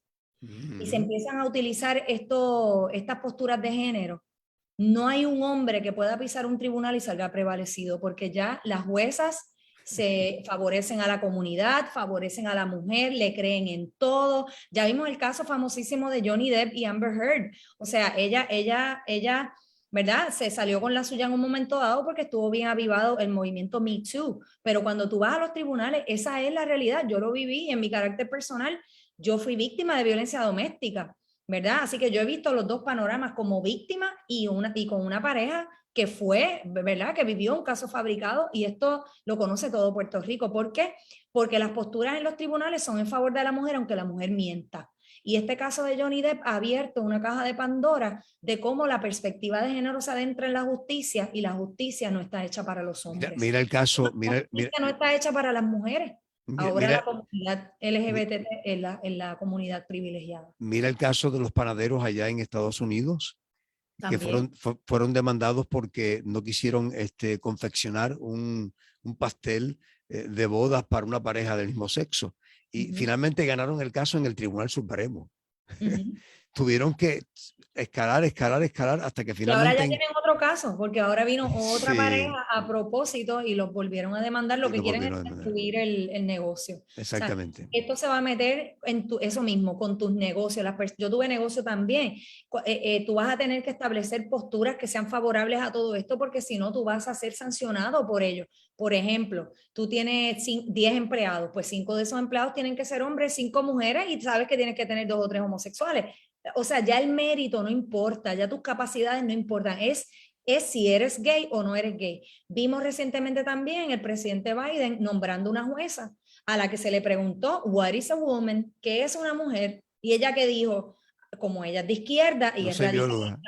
y se empiezan a utilizar estas posturas de género, no hay un hombre que pueda pisar un tribunal y salga prevalecido, porque ya las juezas se favorecen a la comunidad, favorecen a la mujer, le creen en todo. Ya vimos el caso famosísimo de Johnny Depp y Amber Heard. O sea, ella, ¿verdad? Se salió con la suya en un momento dado porque estuvo bien avivado el movimiento Me Too. Pero cuando tú vas a los tribunales, esa es la realidad. Yo lo viví en mi carácter personal. Yo fui víctima de violencia doméstica, ¿verdad? Así que yo he visto los dos panoramas, como víctima y con una pareja que fue, ¿verdad? Que vivió un caso fabricado, y esto lo conoce todo Puerto Rico. ¿Por qué? Porque las posturas en los tribunales son en favor de la mujer, aunque la mujer mienta. Y este caso de Johnny Depp ha abierto una caja de Pandora de cómo la perspectiva de género se adentra en la justicia, y la justicia no está hecha para los hombres.
Mira el caso,
la justicia no está hecha para las mujees. Ahora la comunidad LGBT es la comunidad privilegiada.
Mira el caso de los panaderos allá en Estados Unidos, también, que fueron demandados porque no quisieron confeccionar un pastel de bodas para una pareja del mismo sexo. Y finalmente ganaron el caso en el Tribunal Supremo. Tuvieron que escalar hasta que finalmente...
Y ahora ya tienen otro caso, porque ahora vino otra pareja a propósito y los volvieron a demandar. Lo que quieren es destruir el negocio.
Exactamente.
O sea, esto se va a meter en eso mismo, con tus negocios. Yo tuve negocio también. Tú vas a tener que establecer posturas que sean favorables a todo esto, porque si no, tú vas a ser sancionado por ello. Por ejemplo, tú tienes 10 empleados, pues 5 de esos empleados tienen que ser hombres, 5 mujeres, y sabes que tienes que tener 2 o 3 homosexuales. O sea, ya el mérito no importa, ya tus capacidades no importan, es si eres gay o no eres gay. Vimos recientemente también el presidente Biden nombrando una jueza a la que se le preguntó, what is a woman? ¿Qué es una mujer? Y ella que dijo, como ella es de izquierda y
no
es
soy
radical,
bióloga,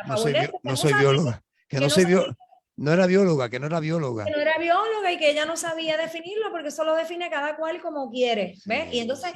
no soy bióloga, que no soy bióloga. No era bióloga, que no era bióloga.
Que no era bióloga y que ella no sabía definirlo, porque eso lo define cada cual como quiere, ¿ves? Y entonces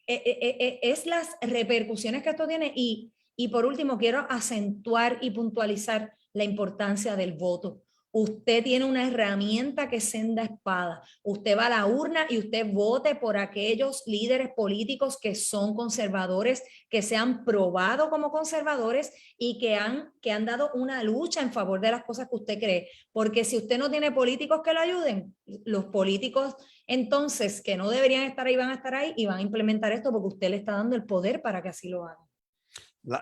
es las repercusiones que esto tiene, y Y por último, quiero acentuar y puntualizar la importancia del voto. Usted tiene una herramienta que es senda espada. Usted va a la urna y usted vote por aquellos líderes políticos que son conservadores, que se han probado como conservadores y que han dado una lucha en favor de las cosas que usted cree. Porque si usted no tiene políticos que lo ayuden, los políticos entonces que no deberían estar ahí van a estar ahí y van a implementar esto porque usted le está dando el poder para que así lo hagan.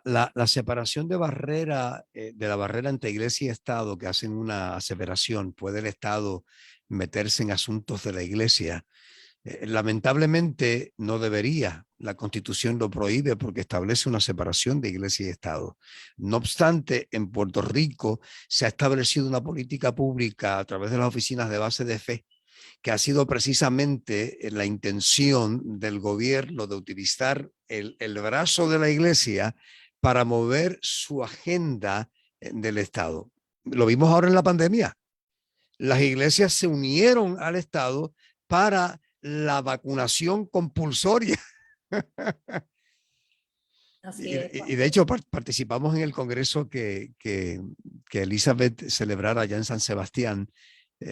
La separación de la barrera entre iglesia y Estado, que hacen una aseveración, puede el Estado meterse en asuntos de la iglesia. Lamentablemente no debería. La Constitución lo prohíbe porque establece una separación de iglesia y Estado. No obstante, en Puerto Rico se ha establecido una política pública a través de las oficinas de base de fe, que ha sido precisamente la intención del gobierno de utilizar el brazo de la iglesia para mover su agenda del Estado. Lo vimos ahora en la pandemia. Las iglesias se unieron al Estado para la vacunación compulsoria.
Así es.
Y de hecho participamos en el congreso que Elizabeth celebrara allá en San Sebastián,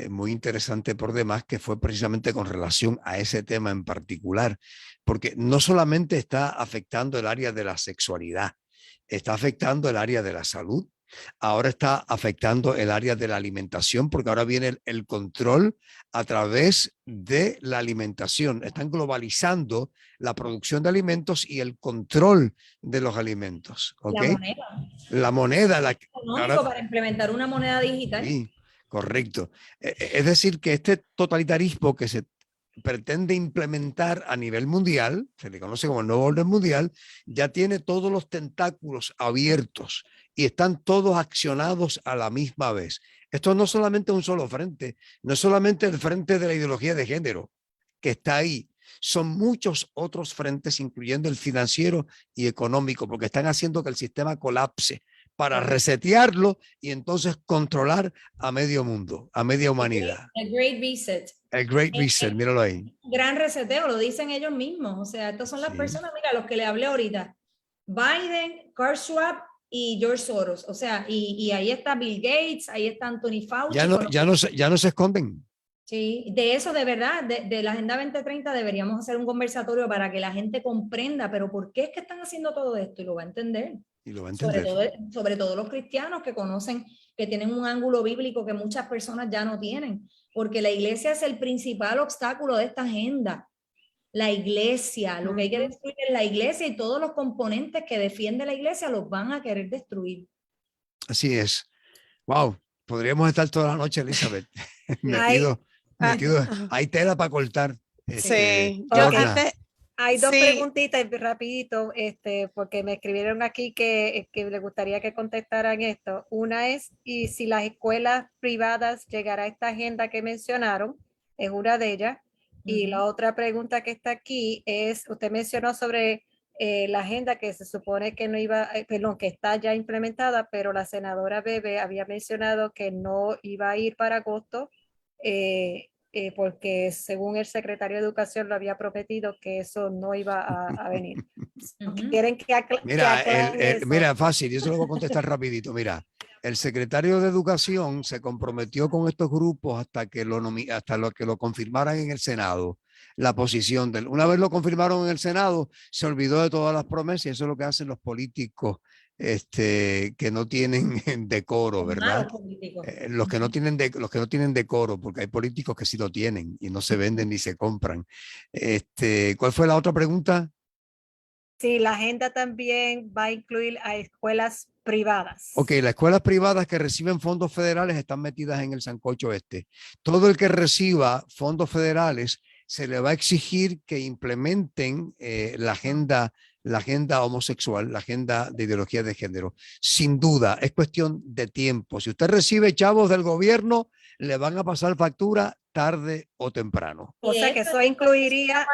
muy interesante por demás, que fue precisamente con relación a ese tema en particular, porque no solamente está afectando el área de la sexualidad, está afectando el área de la salud, ahora está afectando el área de la alimentación, porque ahora viene el control a través de la alimentación. Están globalizando la producción de alimentos y el control de los alimentos. ¿Okay? La moneda.
Económico para implementar una moneda digital.
Sí, correcto. Es decir, que este totalitarismo que se pretende implementar a nivel mundial, se le conoce como el nuevo orden mundial, ya tiene todos los tentáculos abiertos y están todos accionados a la misma vez. Esto no es solamente un solo frente, no es solamente el frente de la ideología de género que está ahí, son muchos otros frentes, incluyendo el financiero y económico, porque están haciendo que el sistema colapse para resetearlo y entonces controlar a medio mundo, a media humanidad.
El Great Reset.
El Great Reset, míralo ahí.
Gran reseteo, lo dicen ellos mismos. O sea, estas son las personas, mira, los que le hablé ahorita. Biden, Carl Schwab y George Soros. O sea, y ahí está Bill Gates, ahí está Anthony Fauci.
Ya no se esconden.
Sí, de eso de verdad, de la Agenda 2030 deberíamos hacer un conversatorio para que la gente comprenda, pero ¿por qué es que están haciendo todo esto? Y lo va a entender.
Y lo va a entender.
Sobre todo los cristianos que conocen, que tienen un ángulo bíblico que muchas personas ya no tienen, porque la iglesia es el principal obstáculo de esta agenda. La iglesia, lo que hay que destruir es la iglesia y todos los componentes que defiende la iglesia los van a querer destruir.
Así es. Wow, podríamos estar toda la noche, Elizabeth, metido. Hay tela para cortar.
Sí,
hay dos preguntitas rapidito, porque me escribieron aquí que le gustaría que contestaran esto. Una es, y si las escuelas privadas llegará a esta agenda que mencionaron, es una de ellas. Y la otra pregunta que está aquí es, usted mencionó sobre la agenda que se supone que no iba, perdón, que está ya implementada, pero la senadora Bebe había mencionado que no iba a ir para agosto, porque según el secretario de Educación lo había prometido que eso no iba a venir. ¿Quieren que
mira, fácil, yo se lo voy a contestar rapidito. Mira, el secretario de Educación se comprometió con estos grupos hasta que lo confirmaran en el Senado. La posición una vez lo confirmaron en el Senado, se olvidó de todas las promesas, y eso es lo que hacen los políticos que no tienen decoro, ¿verdad? Los que no tienen decoro, porque hay políticos que sí lo tienen y no se venden ni se compran. ¿Cuál fue la otra pregunta?
Sí, la agenda también va a incluir a escuelas privadas.
Ok, las escuelas privadas que reciben fondos federales están metidas en el sancocho este. Todo el que reciba fondos federales se le va a exigir que implementen la agenda homosexual, la agenda de ideología de género. Sin duda, es cuestión de tiempo. Si usted recibe chavos del gobierno, le van a pasar factura tarde o temprano.
O sea que eso incluiría,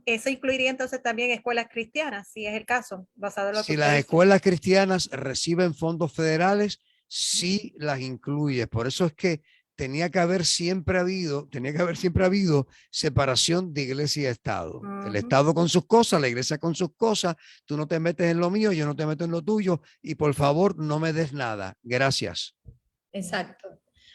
eso incluiría entonces también escuelas cristianas, si es el caso, basado en lo que
si las escuelas cristianas reciben fondos federales, sí las incluye. Por eso es que tenía que haber siempre habido separación de iglesia y Estado. El Estado con sus cosas, la iglesia con sus cosas. Tú no te metes en lo mío, yo no te meto en lo tuyo, y por favor no me des nada. Gracias.
Exacto.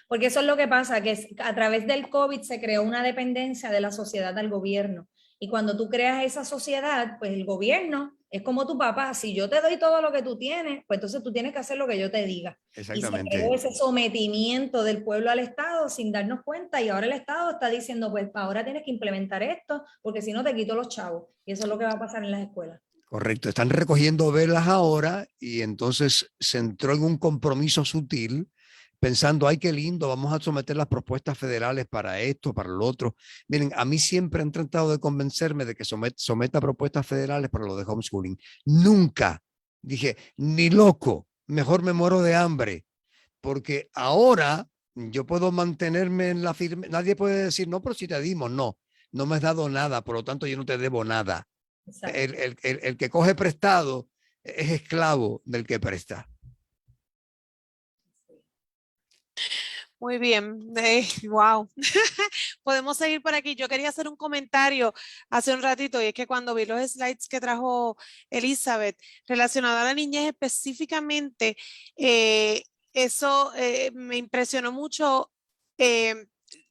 Porque eso es lo que pasa, que a través del COVID se creó una dependencia de la sociedad al gobierno. Y cuando tú creas esa sociedad, pues el gobierno es como tu papá. Si yo te doy todo lo que tú tienes, pues entonces tú tienes que hacer lo que yo te diga.
Exactamente.
Y se creó ese sometimiento del pueblo al Estado sin darnos cuenta, y ahora el Estado está diciendo, pues ahora tienes que implementar esto, porque si no te quito los chavos. Y eso es lo que va a pasar en las escuelas.
Correcto, están recogiendo velas ahora, y entonces se entró en un compromiso sutil pensando, ay, qué lindo, vamos a someter las propuestas federales para esto, para lo otro. Miren, a mí siempre han tratado de convencerme de que someta propuestas federales para lo de homeschooling. Nunca dije, ni loco, mejor me muero de hambre, porque ahora yo puedo mantenerme en la firme. Nadie puede decir, no, pero si te dimos, no me has dado nada, por lo tanto yo no te debo nada. El que coge prestado es esclavo del que presta.
Muy bien, wow. Podemos seguir por aquí. Yo quería hacer un comentario hace un ratito, y es que cuando vi los slides que trajo Elizabeth relacionado a la niñez específicamente, eso me impresionó mucho.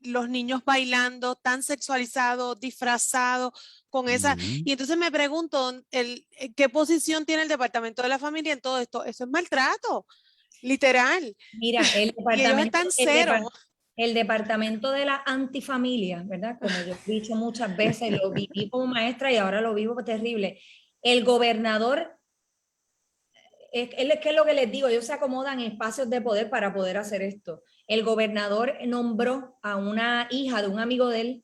Los niños bailando tan sexualizados, disfrazados con esa. Y entonces me pregunto, ¿qué posición tiene el Departamento de la Familia en todo esto? Eso es maltrato. Literal.
Mira, el
Y ellos están cero.
el departamento de la antifamilia, ¿verdad? Como yo he dicho muchas veces, lo viví como maestra y ahora lo vivo terrible. El gobernador, es que es lo que les digo, ellos se acomodan en espacios de poder para poder hacer esto. El gobernador nombró a una hija de un amigo de él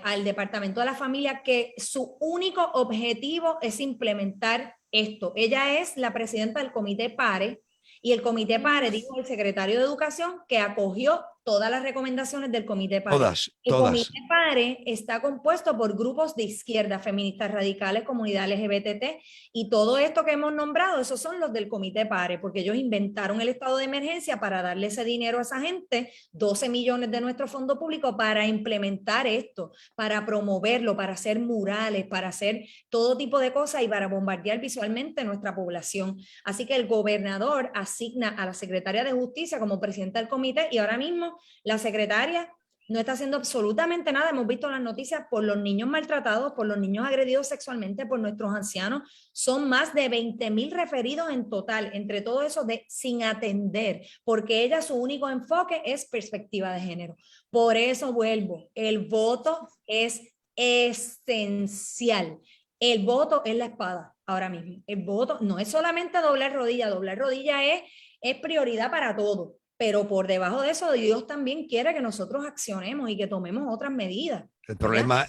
al departamento de la familia, que su único objetivo es implementar esto. Ella es la presidenta del comité PARE, y el comité PARE, dijo el secretario de Educación, que acogió todas las recomendaciones del comité PARE. El comité PARE está compuesto por grupos de izquierda, feministas radicales, comunidad LGBT, y todo esto que hemos nombrado, esos son los del comité PARE, porque ellos inventaron el estado de emergencia para darle ese dinero a esa gente, 12 millones de nuestro fondo público, para implementar esto, para promoverlo, para hacer murales, para hacer todo tipo de cosas y para bombardear visualmente nuestra población. Así que el gobernador asigna a la secretaria de Justicia como presidenta del comité, y ahora mismo la secretaria no está haciendo absolutamente nada. Hemos visto las noticias por los niños maltratados, por los niños agredidos sexualmente, por nuestros ancianos. Son más de 20,000 referidos en total, entre todo eso sin atender, porque ella, su único enfoque es perspectiva de género. Por eso vuelvo, el voto es esencial. El voto es la espada ahora mismo. El voto no es solamente doblar rodilla es prioridad para todo. Pero por debajo de eso, Dios también quiere que nosotros accionemos y que tomemos otras medidas.
El problema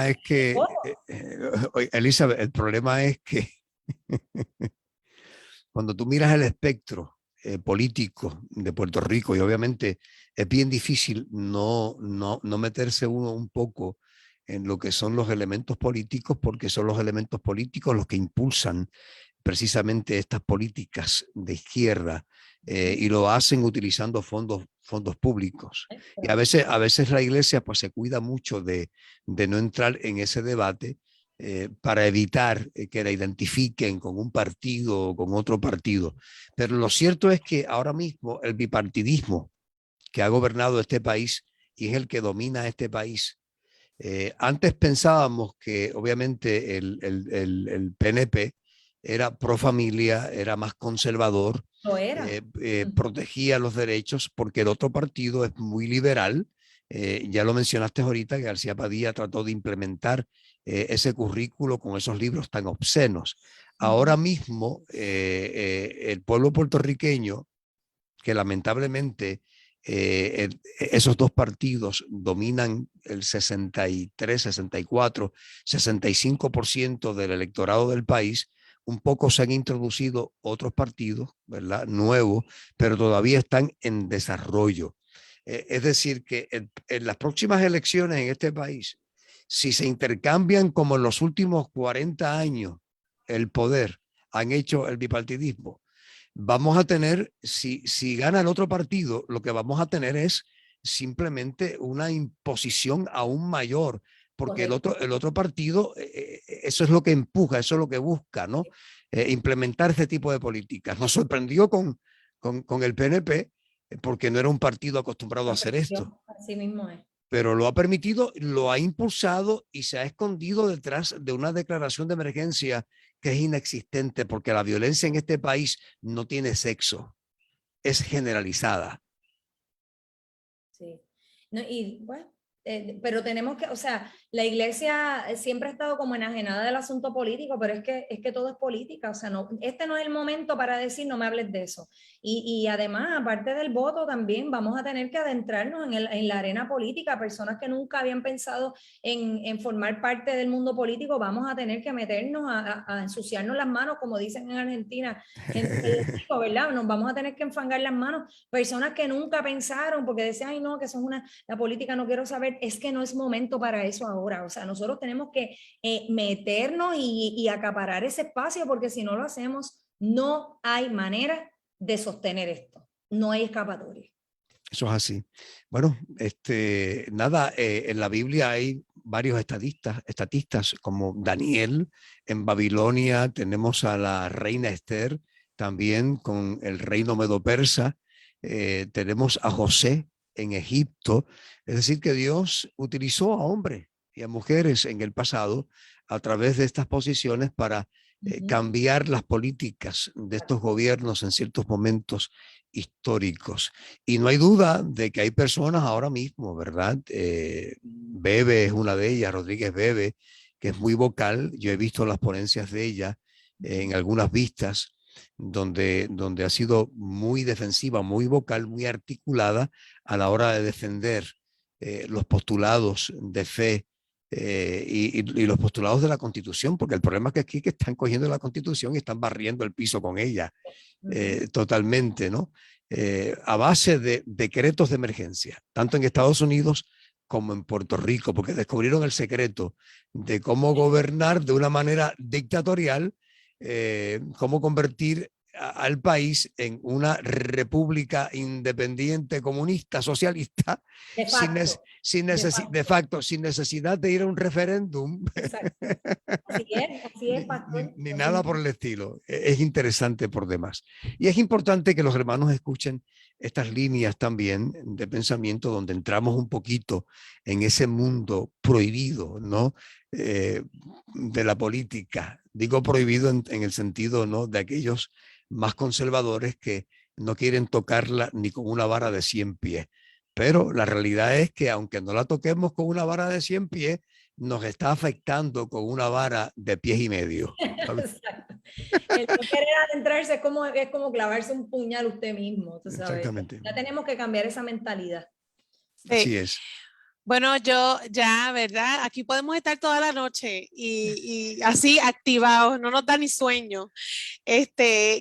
es que, Elizabeth, el problema es que cuando tú miras el espectro político de Puerto Rico, y obviamente es bien difícil no meterse uno un poco en lo que son los elementos políticos, porque son los elementos políticos los que impulsan precisamente estas políticas de izquierda, y lo hacen utilizando fondos públicos. Y a veces la iglesia pues se cuida mucho de no entrar en ese debate para evitar que la identifiquen con un partido o con otro partido. Pero lo cierto es que ahora mismo el bipartidismo que ha gobernado este país y es el que domina este país. Antes pensábamos que obviamente el PNP era pro familia, era más conservador, protegía los derechos, porque el otro partido es muy liberal. Ya lo mencionaste ahorita, que García Padilla trató de implementar ese currículo con esos libros tan obscenos. Ahora mismo el pueblo puertorriqueño, que lamentablemente esos dos partidos dominan el 63, 64, 65% del electorado del país, un poco se han introducido otros partidos, ¿verdad? Nuevos, pero todavía están en desarrollo. Es decir, que en las próximas elecciones en este país, si se intercambian como en los últimos 40 años el poder, han hecho el bipartidismo, vamos a tener, si gana el otro partido, lo que vamos a tener es simplemente una imposición aún mayor, porque el otro partido, eso es lo que empuja, eso es lo que busca, ¿no? Implementar este tipo de políticas. Nos sorprendió con el PNP, porque no era un partido acostumbrado a hacer esto.
Así mismo es.
Pero lo ha permitido, lo ha impulsado y se ha escondido detrás de una declaración de emergencia que es inexistente, porque la violencia en este país no tiene sexo, es generalizada.
Sí. No, y bueno, pero tenemos que, o sea, la iglesia siempre ha estado como enajenada del asunto político, pero es que todo es política, o sea, no, este no es el momento para decir no me hables de eso. Y además, aparte del voto también, vamos a tener que adentrarnos en la arena política, personas que nunca habían pensado en formar parte del mundo político, vamos a tener que meternos a ensuciarnos las manos, como dicen en Argentina, ¿verdad? Nos vamos a tener que enfangar las manos, personas que nunca pensaron, porque decían, ay no, que eso es la política, no quiero saber, es que no es momento para eso ahora, o sea, nosotros tenemos que meternos y acaparar ese espacio, porque si no lo hacemos, no hay manera de sostener esto, no hay escapatoria.
Eso es así. Bueno, nada, en la Biblia hay varios estatistas como Daniel en Babilonia, tenemos a la reina Esther también con el reino medo-persa, tenemos a José en Egipto, es decir, que Dios utilizó a hombres y a mujeres en el pasado a través de estas posiciones para cambiar las políticas de estos gobiernos en ciertos momentos históricos. Y no hay duda de que hay personas ahora mismo, ¿verdad? Bebe es una de ellas, Rodríguez Bebe, que es muy vocal. Yo he visto las ponencias de ella en algunas vistas, donde ha sido muy defensiva, muy vocal, muy articulada a la hora de defender los postulados de fe y los postulados de la Constitución, porque el problema es que aquí que están cogiendo la Constitución y están barriendo el piso con ella totalmente, ¿no? A base de decretos de emergencia, tanto en Estados Unidos como en Puerto Rico, porque descubrieron el secreto de cómo gobernar de una manera dictatorial, cómo convertir al país en una república independiente, comunista, socialista, de facto, sin necesidad de ir a un referéndum.
Así es, pastor.
Ni nada por el estilo. Es interesante por demás. Y es importante que los hermanos escuchen estas líneas también de pensamiento donde entramos un poquito en ese mundo prohibido, ¿no? De la política. Digo prohibido en el sentido, ¿no?, de aquellos más conservadores que no quieren tocarla ni con una vara de 100 pies. Pero la realidad es que aunque no la toquemos con una vara de 100 pies, nos está afectando con una vara de 1,5 pies.
Exacto. El no querer adentrarse es como clavarse un puñal usted mismo, tú sabes.
Exactamente.
Ya tenemos que cambiar esa mentalidad.
Así es.
Bueno, yo ya, ¿verdad? Aquí podemos estar toda la noche y así activados, no nos da ni sueño.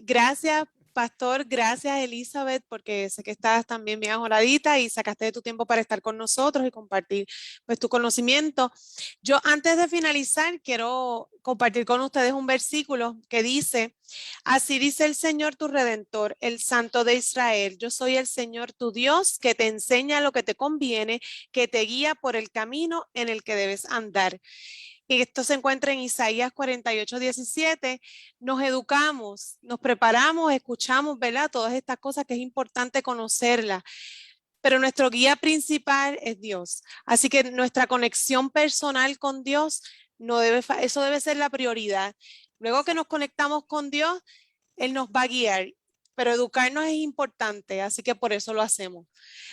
Gracias, pastor, gracias, Elizabeth, porque sé que estás también bien ajoradita y sacaste de tu tiempo para estar con nosotros y compartir pues tu conocimiento. Yo antes de finalizar quiero compartir con ustedes un versículo que dice: así dice el Señor tu Redentor, el Santo de Israel, yo soy el Señor tu Dios que te enseña lo que te conviene, que te guía por el camino en el que debes andar. Y esto se encuentra en Isaías 48:17. Nos educamos, nos preparamos, escuchamos, ¿verdad? Todas estas cosas que es importante conocerlas. Pero nuestro guía principal es Dios. Así que nuestra conexión personal con Dios eso debe ser la prioridad. Luego que nos conectamos con Dios, Él nos va a guiar. Pero educarnos es importante, así que por eso lo hacemos.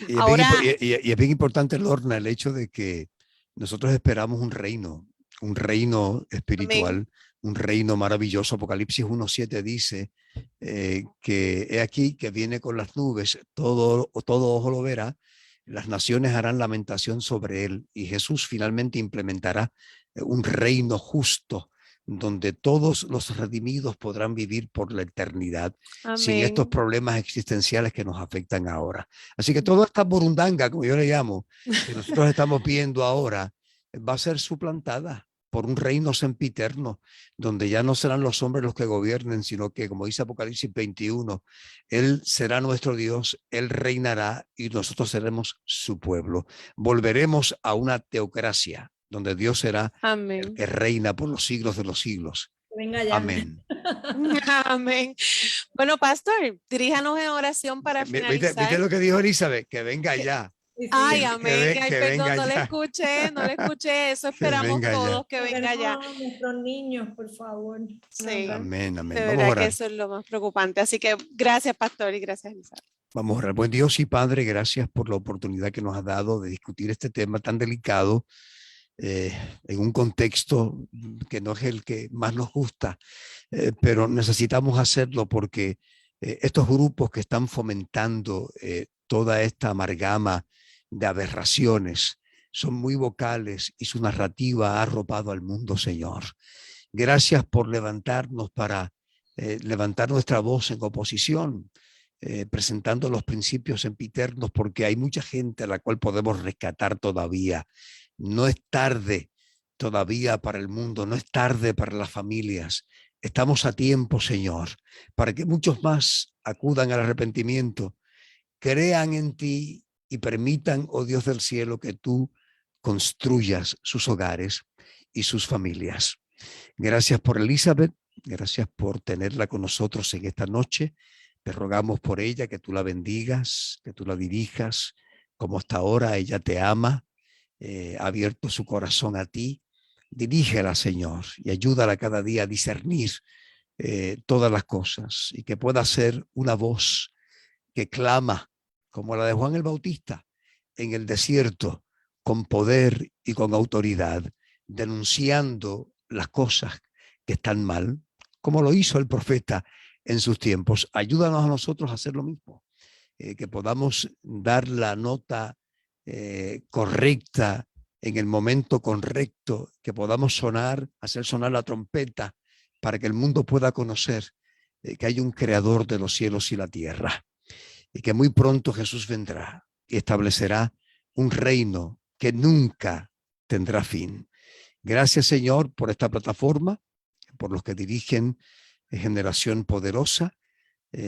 Y es bien importante, Lorna, el hecho de que nosotros esperamos un reino espiritual, amén, un reino maravilloso. Apocalipsis 1:7 dice que he aquí que viene con las nubes, todo ojo lo verá, las naciones harán lamentación sobre él, y Jesús finalmente implementará un reino justo donde todos los redimidos podrán vivir por la eternidad, amén, sin estos problemas existenciales que nos afectan ahora. Así que toda esta burundanga, como yo le llamo, que nosotros estamos viendo ahora, va a ser suplantada. por un reino sempiterno, donde ya no serán los hombres los que gobiernen, sino que, como dice Apocalipsis 21, Él será nuestro Dios, Él reinará y nosotros seremos su pueblo. Volveremos a una teocracia, donde Dios será el
Amén.
que reina por los siglos de los siglos.
Venga ya.
Amén.
Amén. Bueno, pastor, diríjanos en oración para
¿Viste
finalizar.
lo que dijo Elizabeth? Que venga ya.
Sí, sí.
Ay, amén. Ay,
que
perdón,
venga
no le
ya.
escuché, no le escuché. Eso esperamos
venga ya.
todos, que venga ya.
Perdón, nuestros niños, por favor.
Sí,
Amén,
de
amén. Vamos a
verdad que
orar.
eso es lo más preocupante. Así que gracias, pastor, y gracias, Elizabeth.
Vamos a orar. Buen Dios y Padre, gracias por la oportunidad que nos has dado de discutir este tema tan delicado en un contexto que no es el que más nos gusta, pero necesitamos hacerlo porque estos grupos que están fomentando toda esta amalgama de aberraciones son muy vocales y su narrativa ha arropado al mundo, Señor. Gracias por levantarnos para levantar nuestra voz en oposición, presentando los principios sempiternos, porque hay mucha gente a la cual podemos rescatar todavía. No es tarde todavía para el mundo, no es tarde para las familias. Estamos a tiempo, Señor, para que muchos más acudan al arrepentimiento, crean en ti y permitan, oh Dios del cielo, que tú construyas sus hogares y sus familias. Gracias por Elizabeth, gracias por tenerla con nosotros en esta noche. Te rogamos por ella, que tú la bendigas, que tú la dirijas, como hasta ahora ella te ama, ha abierto su corazón a ti. Dirígela, Señor, y ayúdala cada día a discernir todas las cosas y que pueda ser una voz que clama, como la de Juan el Bautista, en el desierto, con poder y con autoridad, denunciando las cosas que están mal, como lo hizo el profeta en sus tiempos. Ayúdanos a nosotros a hacer lo mismo, que podamos dar la nota correcta en el momento correcto, que podamos hacer sonar la trompeta para que el mundo pueda conocer que hay un creador de los cielos y la tierra y que muy pronto Jesús vendrá y establecerá un reino que nunca tendrá fin. Gracias, Señor, por esta plataforma, por los que dirigen Generación Poderosa,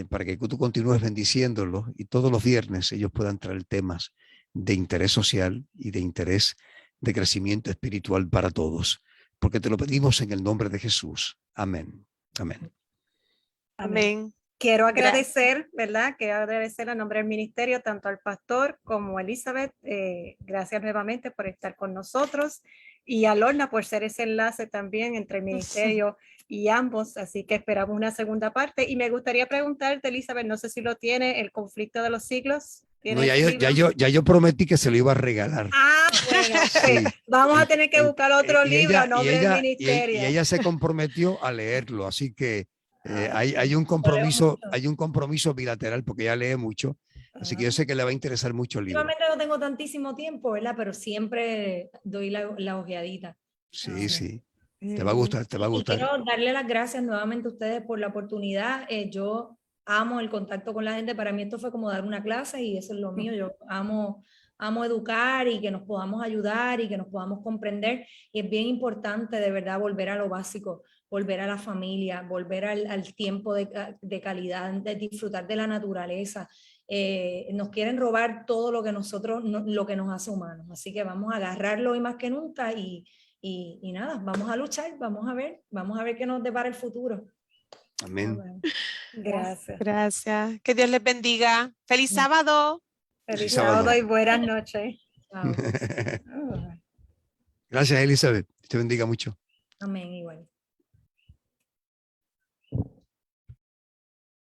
para que tú continúes bendiciéndolos y todos los viernes ellos puedan traer temas de interés social y de interés de crecimiento espiritual para todos, porque te lo pedimos en el nombre de Jesús. Amén. Amén.
Amén.
Quiero agradecer, ¿verdad? Quiero agradecer a nombre del ministerio tanto al pastor como a Elizabeth. Gracias nuevamente por estar con nosotros y a Lorna por ser ese enlace también entre el ministerio y ambos. Así que esperamos una segunda parte. Y me gustaría preguntarte, Elizabeth, no sé si lo tiene, el conflicto de los siglos.
No, ya yo prometí que se lo iba a regalar.
Ah, bueno,
Sí.
vamos a tener que buscar otro libro a nombre del
y
ministerio.
ella se comprometió a leerlo, así que hay un compromiso bilateral porque ella lee mucho, así que yo sé que le va a interesar mucho el libro.
Últimamente no tengo tantísimo tiempo, ¿verdad? Pero siempre doy la ojeadita.
Sí, sí. Te va a gustar, te va a
Y
gustar.
quiero darle las gracias nuevamente a ustedes por la oportunidad. Yo amo el contacto con la gente. Para mí esto fue como dar una clase y eso es lo mío. Yo amo educar y que nos podamos ayudar y que nos podamos comprender. Y es bien importante de verdad volver a lo básico, volver a la familia, volver al tiempo de calidad, de disfrutar de la naturaleza. Nos quieren robar todo lo que lo que nos hace humanos. Así que vamos a agarrarlo hoy más que nunca y nada, vamos a luchar, vamos a ver qué nos depara el futuro.
Amén.
Gracias.
Gracias. Que Dios les bendiga. ¡Feliz sábado!
Feliz
sábado.
sábado y buenas noches.
Chao.
Gracias, Elizabeth. Te bendiga mucho.
Amén, igual.